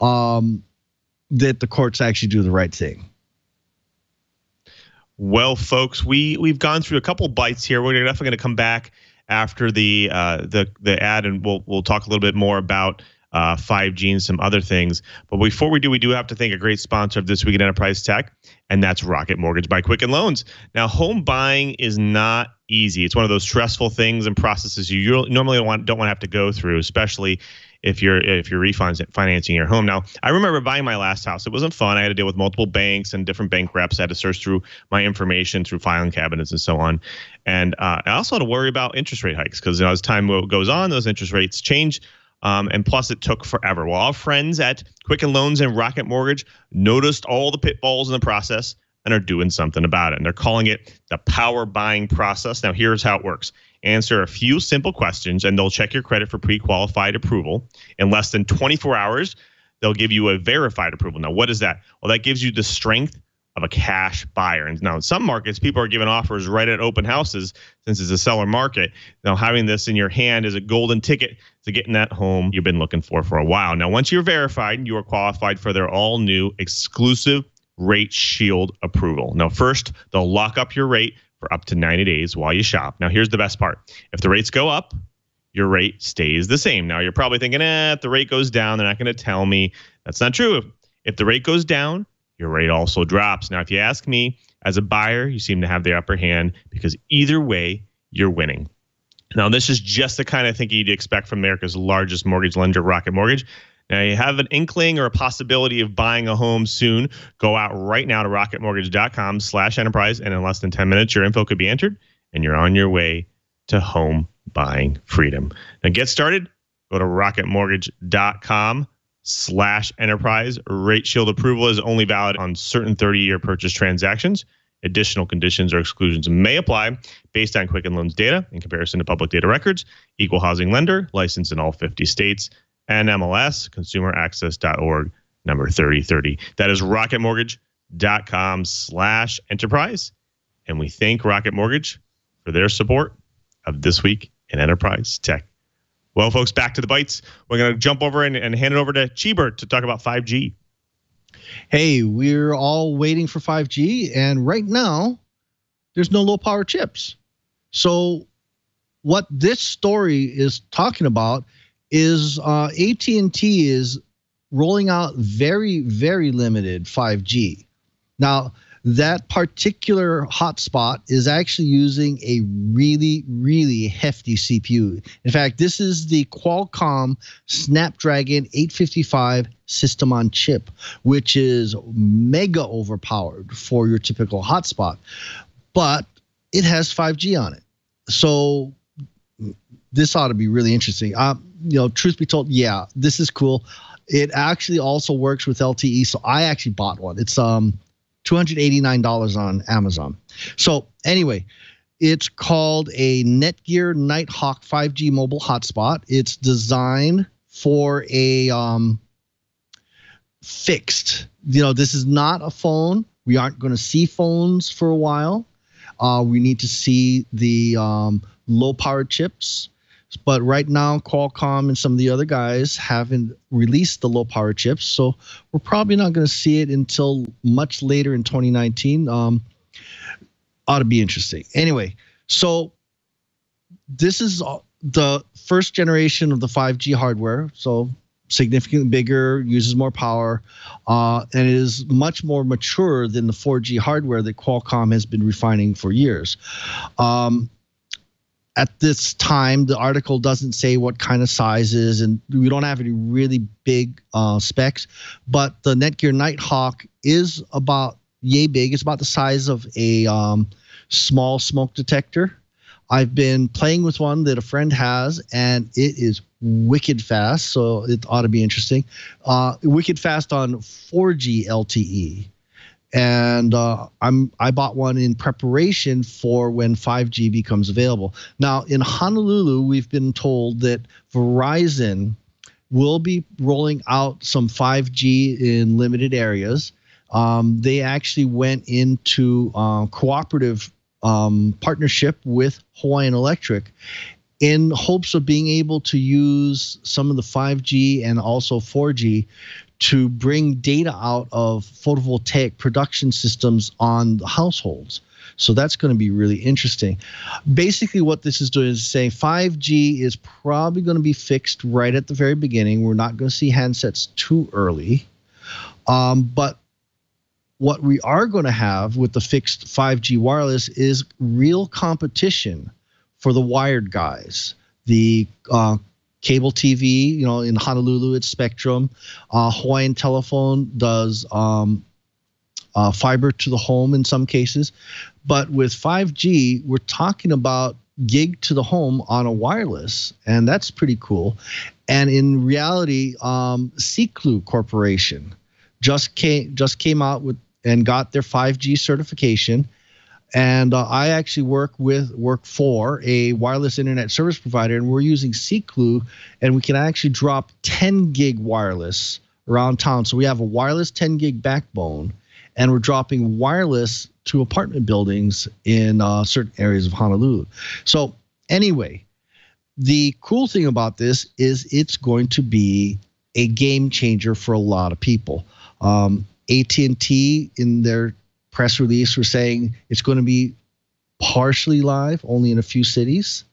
that the courts actually do the right thing. Well, folks, we've gone through a couple bites here. We're definitely going to come back after the ad, and we'll talk a little bit more about 5G and some other things. But before we do have to thank a great sponsor of This Week in Enterprise Tech, and that's Rocket Mortgage by Quicken Loans. Now, home buying is not easy. It's one of those stressful things and processes you normally don't want to have to go through, especially if you're refinancing your home. Now, I remember buying my last house. It wasn't fun. I had to deal with multiple banks and different bank reps. I had to search through my information through filing cabinets and so on. And I also had to worry about interest rate hikes because as time goes on, those interest rates change. And plus, it took forever. Well, our friends at Quicken Loans and Rocket Mortgage noticed all the pitfalls in the process and are doing something about it. And they're calling it the power buying process. Now, here's how it works. Answer a few simple questions, and they'll check your credit for pre-qualified approval. In less than 24 hours, they'll give you a verified approval. Now, what is that? Well, that gives you the strength of a cash buyer. And now in some markets, people are giving offers right at open houses since it's a seller market. Now, having this in your hand is a golden ticket to getting that home you've been looking for a while. Now, once you're verified, you are qualified for their all-new exclusive Rate Shield approval. Now, first, they'll lock up your rate for up to 90 days while you shop. Now, here's the best part. If the rates go up, your rate stays the same. Now, you're probably thinking, if the rate goes down, they're not going to tell me. That's not true. If the rate goes down, your rate also drops. Now, if you ask me, as a buyer, you seem to have the upper hand because either way, you're winning. Now, this is just the kind of thing you'd expect from America's largest mortgage lender, Rocket Mortgage. Now, you have an inkling or a possibility of buying a home soon. Go out right now to rocketmortgage.com/enterprise, and in less than 10 minutes, your info could be entered, and you're on your way to home buying freedom. Now, get started. Go to rocketmortgage.com/enterprise. Rate Shield approval is only valid on certain 30-year purchase transactions. Additional conditions or exclusions may apply based on Quicken Loans data in comparison to public data records. Equal housing lender, licensed in all 50 states. NMLS, consumeraccess.org, number 3030. That is rocketmortgage.com/enterprise. And we thank Rocket Mortgage for their support of This Week in Enterprise Tech. Well, folks, back to the bites. We're going to jump over and hand it over to Chee to talk about 5G. Hey, we're all waiting for 5G, and right now, there's no low-power chips. So what this story is talking about is AT&T is rolling out very, very limited 5G. Now, that particular hotspot is actually using a really, really hefty CPU. In fact, this is the Qualcomm Snapdragon 855 system on chip, which is mega overpowered for your typical hotspot, but it has 5G on it. So this ought to be really interesting. Truth be told, yeah, this is cool. It actually also works with LTE, so I actually bought one. It's $289 on Amazon. So anyway, it's called a Netgear Nighthawk 5G mobile hotspot. It's designed for a fixed. This is not a phone. We aren't going to see phones for a while. We need to see the low-powered chips. But right now, Qualcomm and some of the other guys haven't released the low-power chips, so we're probably not going to see it until much later in 2019. Ought to be interesting. Anyway, so this is the first generation of the 5G hardware, so significantly bigger, uses more power, and is much more mature than the 4G hardware that Qualcomm has been refining for years. At this time, the article doesn't say what kind of sizes, and we don't have any really big specs, but the Netgear Nighthawk is about yay big. It's about the size of a small smoke detector. I've been playing with one that a friend has, and it is wicked fast, so it ought to be interesting. Wicked fast on 4G LTE. And I bought one in preparation for when 5G becomes available. Now, in Honolulu, we've been told that Verizon will be rolling out some 5G in limited areas. They actually went into cooperative partnership with Hawaiian Electric in hopes of being able to use some of the 5G and also 4G to bring data out of photovoltaic production systems on the households. So that's going to be really interesting. Basically, what this is doing is saying 5G is probably going to be fixed right at the very beginning. We're not going to see handsets too early. But what we are going to have with the fixed 5G wireless is real competition for the wired guys. The cable TV, in Honolulu, it's Spectrum. Hawaiian Telephone does fiber to the home in some cases. But with 5G, we're talking about gig to the home on a wireless, and that's pretty cool. And in reality, Siklu Corporation just came out with and got their 5G certification. And I actually work for a wireless internet service provider, and we're using Siklu, and we can actually drop 10 gig wireless around town. So we have a wireless 10 gig backbone, and we're dropping wireless to apartment buildings in certain areas of Honolulu. So anyway, the cool thing about this is it's going to be a game changer for a lot of people. AT&T in their press release were saying it's going to be partially live, only in a few cities.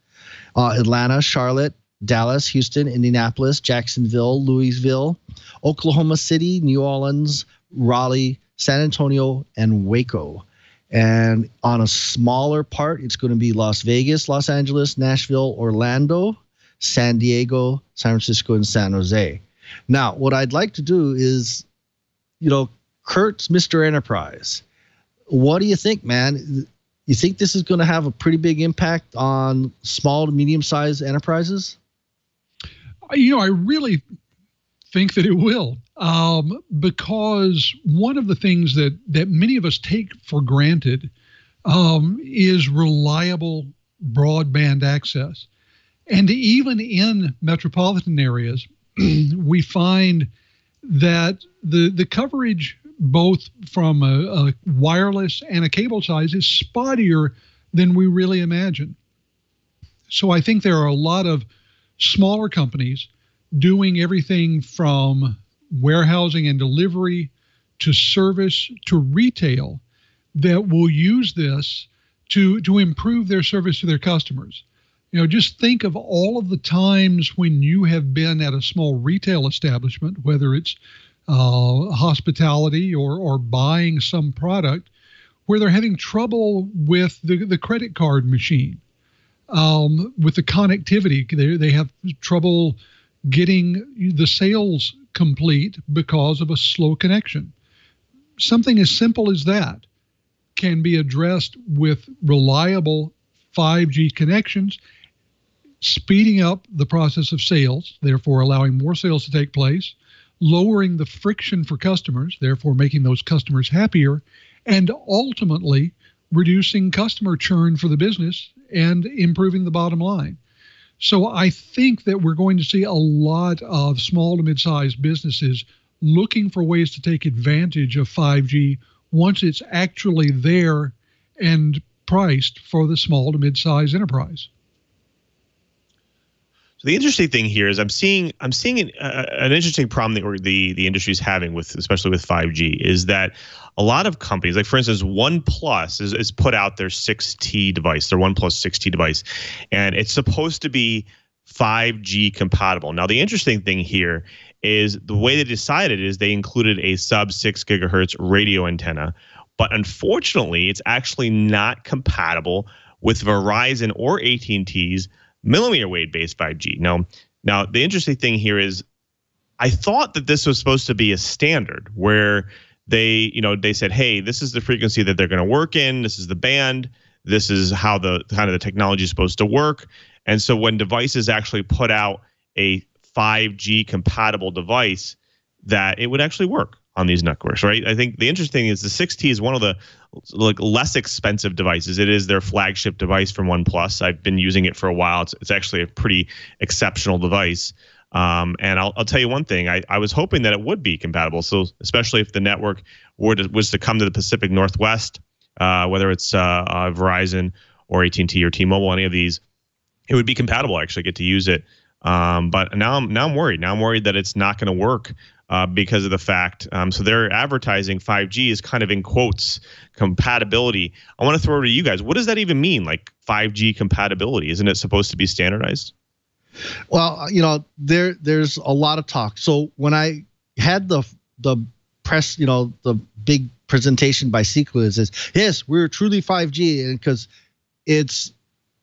Atlanta, Charlotte, Dallas, Houston, Indianapolis, Jacksonville, Louisville, Oklahoma City, New Orleans, Raleigh, San Antonio, and Waco. And on a smaller part, it's going to be Las Vegas, Los Angeles, Nashville, Orlando, San Diego, San Francisco, and San Jose. Now, what I'd like to do is, Curt's Mr. Enterprise. What do you think, man? You think this is going to have a pretty big impact on small to medium-sized enterprises? I really think that it will, because one of the things that many of us take for granted is reliable broadband access. And even in metropolitan areas, we find that the coverage, both from a wireless and a cable size, is spottier than we really imagine. So I think there are a lot of smaller companies doing everything from warehousing and delivery to service to retail that will use this to improve their service to their customers. Just think of all of the times when you have been at a small retail establishment, whether it's hospitality or buying some product, where they're having trouble with the credit card machine, with the connectivity. They have trouble getting the sales complete because of a slow connection. Something as simple as that can be addressed with reliable 5G connections, speeding up the process of sales, therefore allowing more sales to take place, lowering the friction for customers, therefore making those customers happier, and ultimately reducing customer churn for the business and improving the bottom line. So I think that we're going to see a lot of small to mid-sized businesses looking for ways to take advantage of 5G once it's actually there and priced for the small to mid-sized enterprise. So the interesting thing here is I'm seeing an interesting problem that the industry is having with, especially with 5G, is that a lot of companies, like for instance, OnePlus is put out their 6T device, their OnePlus 6T device, and it's supposed to be 5G compatible. Now the interesting thing here is the way they decided is they included a sub 6 gigahertz radio antenna, but unfortunately it's actually not compatible with Verizon or AT&T's millimeter wave based 5G. Now the interesting thing here is I thought that this was supposed to be a standard where they said, hey, this is the frequency that they're going to work in, this is the band, this is how the kind of the technology is supposed to work. And so when devices actually put out a 5G compatible device, that it would actually work on these networks, right? I think the interesting thing is the 6T is one of the less expensive devices. It is their flagship device from OnePlus. I've been using it for a while. It's actually a pretty exceptional device. And I'll tell you one thing. I was hoping that it would be compatible. So especially if the network was to come to the Pacific Northwest, whether it's Verizon or AT&T or T-Mobile, any of these, it would be compatible. I actually get to use it. But now I'm worried. Now I'm worried that it's not going to work because of the fact. So they're advertising 5G is kind of in quotes compatibility. I want to throw it to you guys. What does that even mean? Like 5G compatibility? Isn't it supposed to be standardized? Well, there's a lot of talk. So when I had the press, the big presentation by Sequel, it says, yes, we're truly 5G, and because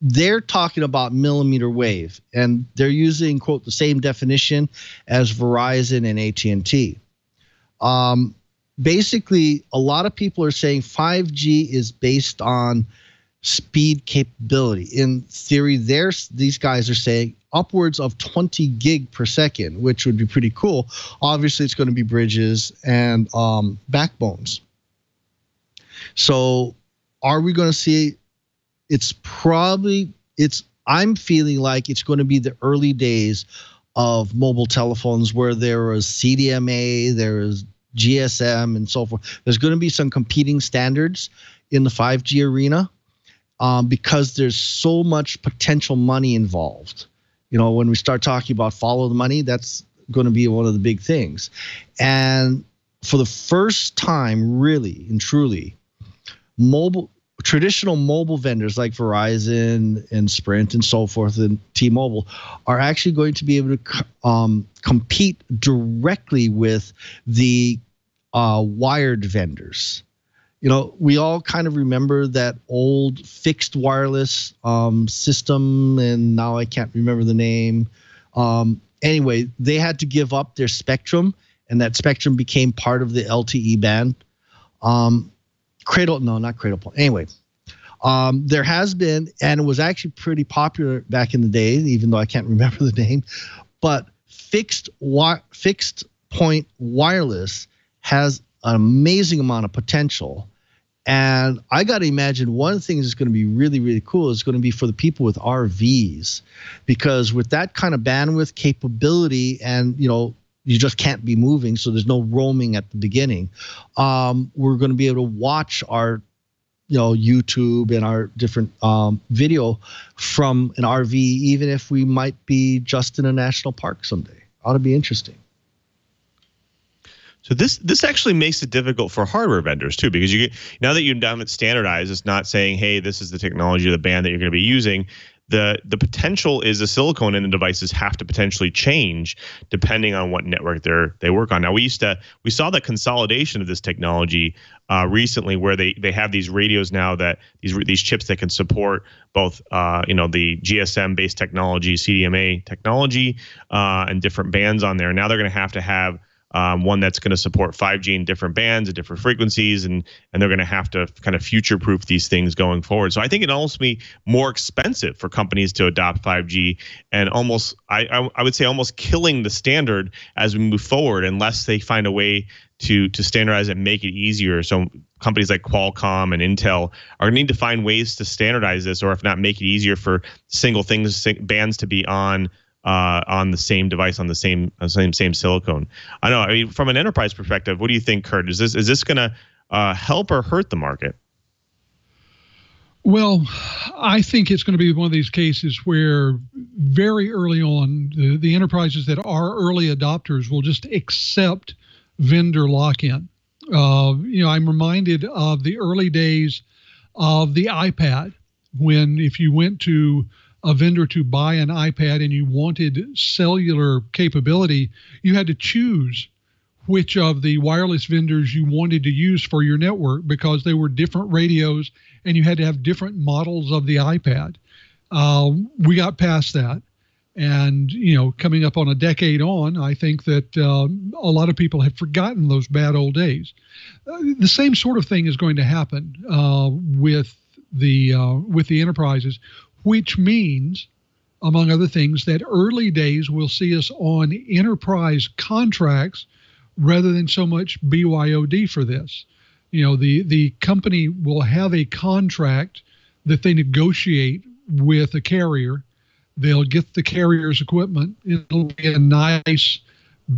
they're talking about millimeter wave, and they're using, quote, the same definition as Verizon and AT&T. Basically, a lot of people are saying 5G is based on speed capability. In theory, these guys are saying upwards of 20 gig per second, which would be pretty cool. Obviously, it's going to be bridges and backbones. So are we going to see I'm feeling like it's going to be the early days of mobile telephones where there was CDMA, there was GSM, and so forth. There's going to be some competing standards in the 5G arena because there's so much potential money involved. When we start talking about follow the money, that's going to be one of the big things. And for the first time, really and truly, traditional mobile vendors like Verizon and Sprint and so forth and T-Mobile are actually going to be able to compete directly with the wired vendors. We all kind of remember that old fixed wireless system, and now I can't remember the name. Anyway, they had to give up their spectrum, and that spectrum became part of the LTE band. Not Cradle Point. Anyway, there has been, and it was actually pretty popular back in the day, even though I can't remember the name, but fixed point wireless has an amazing amount of potential. And I got to imagine one of the things that's going to be really, really cool is going to be for the people with RVs, because with that kind of bandwidth capability, and you just can't be moving, so there's no roaming at the beginning. We're going to be able to watch our YouTube and our different video from an RV, even if we might be just in a national park someday. Ought to be interesting. So this actually makes it difficult for hardware vendors too, because now that you've done it standardized, it's not saying, hey, this is the technology or the band that you're going to be using. The potential is the silicon in the devices have to potentially change depending on what network they work on. Now we saw the consolidation of this technology recently, where they have these radios now, that these chips that can support both the GSM based technology, CDMA technology, and different bands on there. Now they're going to have one that's going to support 5G in different bands at different frequencies, and they're going to have to kind of future-proof these things going forward. So I think it'll also be more expensive for companies to adopt 5G, and almost, I would say, almost killing the standard as we move forward, unless they find a way to standardize it and make it easier. So companies like Qualcomm and Intel are going to need to find ways to standardize this, or if not, make it easier for bands to be on the same device, on the same silicone. I know. I mean, from an enterprise perspective, what do you think, Curt? Is this going to help or hurt the market? Well, I think it's going to be one of these cases where very early on, the enterprises that are early adopters will just accept vendor lock-in. I'm reminded of the early days of the iPad, when if you went to a vendor to buy an iPad and you wanted cellular capability, you had to choose which of the wireless vendors you wanted to use for your network, because they were different radios and you had to have different models of the iPad. We got past that. And, coming up on a decade on, I think that a lot of people have forgotten those bad old days. The same sort of thing is going to happen with the enterprises, which means, among other things, that early days will see us on enterprise contracts rather than so much BYOD for this. The company will have a contract that they negotiate with a carrier. They'll get the carrier's equipment. It'll be a nice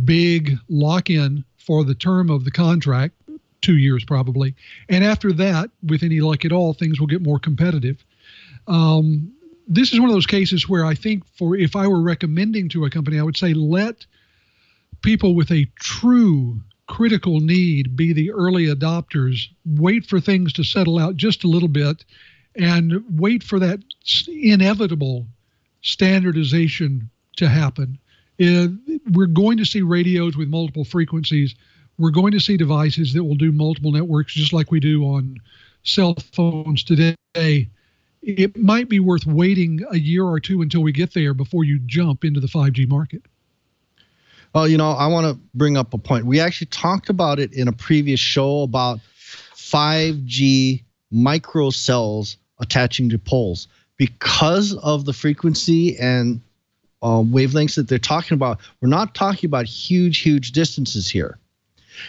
big lock-in for the term of the contract, 2 years probably. And after that, with any luck at all, things will get more competitive. This is one of those cases where I think, if I were recommending to a company, I would say let people with a true critical need be the early adopters. Wait for things to settle out just a little bit, and wait for that inevitable standardization to happen. We're going to see radios with multiple frequencies. We're going to see devices that will do multiple networks, just like we do on cell phones today. It might be worth waiting a year or two until we get there before you jump into the 5G market. Well, I want to bring up a point. We actually talked about it in a previous show about 5G microcells attaching to poles. Because of the frequency and wavelengths that they're talking about, we're not talking about huge distances here.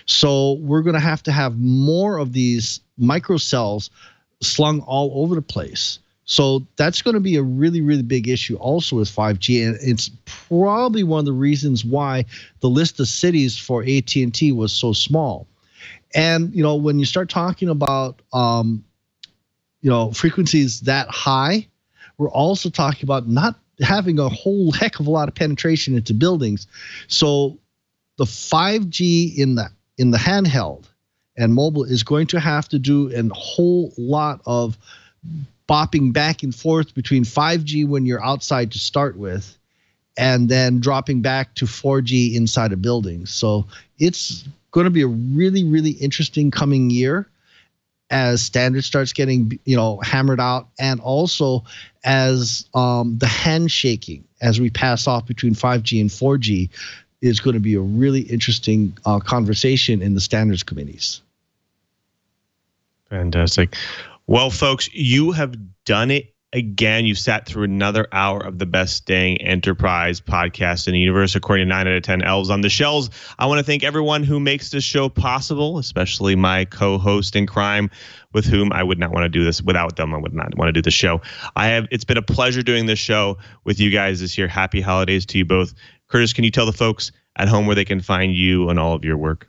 So we're going to have more of these microcells slung all over the place. So that's going to be a really, really big issue also with 5G. And it's probably one of the reasons why the list of cities for AT&T was so small. And, when you start talking about, frequencies that high, we're also talking about not having a whole heck of a lot of penetration into buildings. So the 5G in the handheld and mobile is going to have to do a whole lot of bopping back and forth between 5G when you're outside to start with, and then dropping back to 4G inside of buildings. So it's going to be a really, really interesting coming year. as standard starts getting, hammered out, and also as the handshaking as we pass off between 5G and 4G is going to be a really interesting conversation in the standards committees. Fantastic. Well, folks, you have done it again. You sat through another hour of the best dang enterprise podcast in the universe, according to 9 out of 10 elves on the shelves. I want to thank everyone who makes this show possible, especially my co-host in crime, with whom I would not want to do this without them. I would not want to do the show. It's been a pleasure doing this show with you guys this year. Happy holidays to you both. Curtis, can you tell the folks at home where they can find you and all of your work?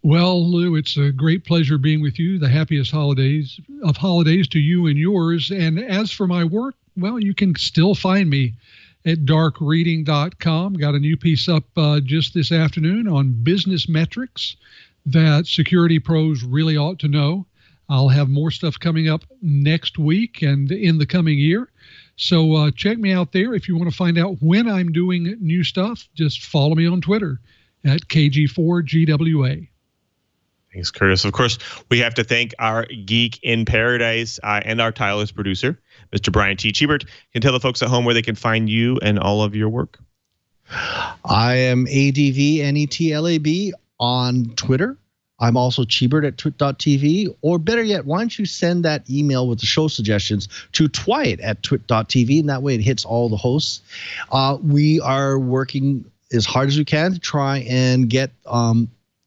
Well, Lou, it's a great pleasure being with you. The happiest holidays to you and yours. And as for my work, well, you can still find me at darkreading.com. Got a new piece up just this afternoon on business metrics that security pros really ought to know. I'll have more stuff coming up next week and in the coming year. So check me out there. If you want to find out when I'm doing new stuff, just follow me on Twitter at KG4GWA. Thanks, Curtis. Of course, we have to thank our geek in paradise and our tireless producer, Mr. Brian T. Chee. Can tell the folks at home where they can find you and all of your work. I am ADVNETLAB on Twitter. I'm also Cheebert at twit.tv, or better yet, why don't you send that email with the show suggestions to TWiET at twit.tv, and that way it hits all the hosts. We are working as hard as we can to try and get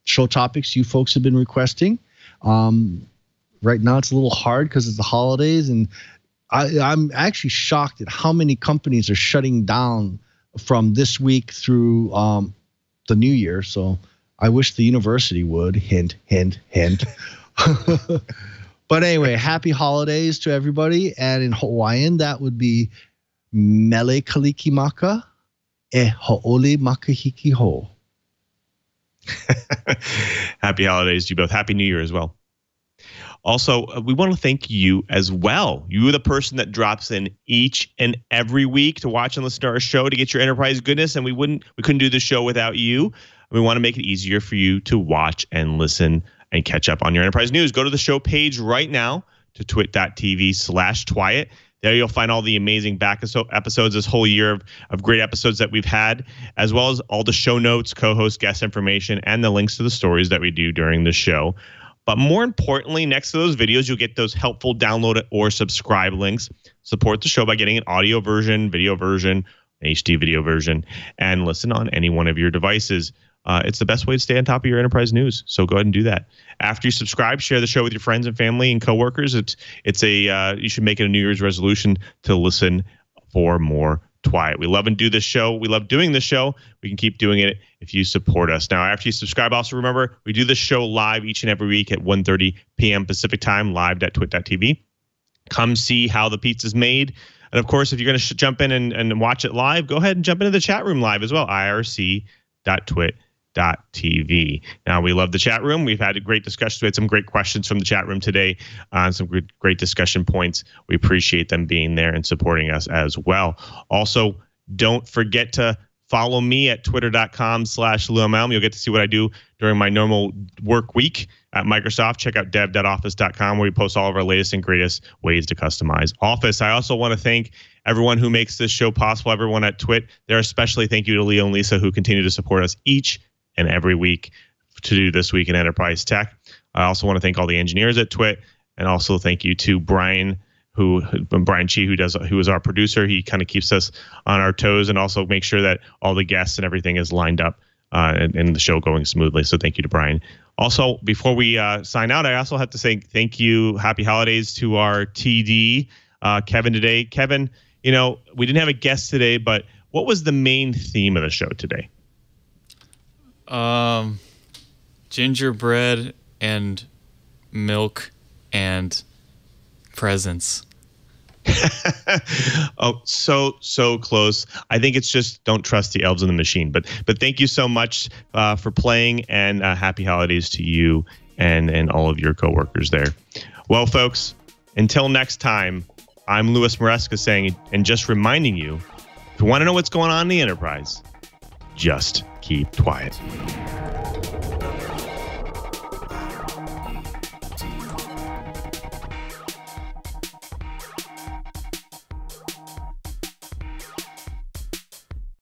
show topics you folks have been requesting. Right now it's a little hard because it's the holidays, and I'm actually shocked at how many companies are shutting down from this week through the new year. So I wish the university would. Hint, hint, hint. But anyway, happy holidays to everybody. And in Hawaiian, that would be Mele Kalikimaka e Ho'ole Makahiki Ho. Happy holidays to you both. Happy New Year as well. Also, we want to thank you as well. You are the person that drops in each and every week to watch and listen to our show to get your enterprise goodness, and we couldn't do the show without you. We want to make it easier for you to watch and listen and catch up on your enterprise news. Go to the show page right now to twit.tv/TWiET. There you'll find all the amazing back episodes this whole year of great episodes that we've had, as well as all the show notes, co-host, guest information, and the links to the stories that we do during the show. But more importantly, next to those videos, you'll get those helpful download or subscribe links. Support the show by getting an audio version, video version, an HD video version, and listen on any one of your devices. It's the best way to stay on top of your enterprise news. So go ahead and do that. After you subscribe, share the show with your friends and family and coworkers. You should make it a New Year's resolution to listen for more TWiET. We love and do this show. We love doing this show. We can keep doing it if you support us. Now, after you subscribe, also remember we do this show live each and every week at 1:30 p.m. Pacific time, live at twit.tv. Come see how the pizza's made. And of course, if you're going to jump in and watch it live, go ahead and jump into the chat room live as well, irc.twit.tv. Now, we love the chat room. We've had a great discussion. We had some great questions from the chat room today on some great discussion points. We appreciate them being there and supporting us as well. Also, don't forget to follow me at twitter.com/LouMelm. You'll get to see what I do during my normal work week at Microsoft. Check out dev.office.com, where we post all of our latest and greatest ways to customize Office. I also want to thank everyone who makes this show possible, everyone at TWiT. There, especially thank you to Leo and Lisa, who continue to support us each and every week to do This Week in Enterprise Tech. I also want to thank all the engineers at TWiT, and also thank you to Brian Chee, who is our producer. He kind of keeps us on our toes and also makes sure that all the guests and everything is lined up and the show going smoothly. So thank you to Brian. Also, before we sign out, I also have to say thank you, happy holidays to our TD, Kevin, today. Kevin, we didn't have a guest today, but what was the main theme of the show today? Gingerbread and milk and presents. Oh, so close. I think it's just don't trust the elves in the machine. But thank you so much for playing, and happy holidays to you and all of your coworkers there. Well, folks, until next time, I'm Louis Maresca saying, and just reminding you, if you want to know what's going on in the enterprise, just keep TWiET.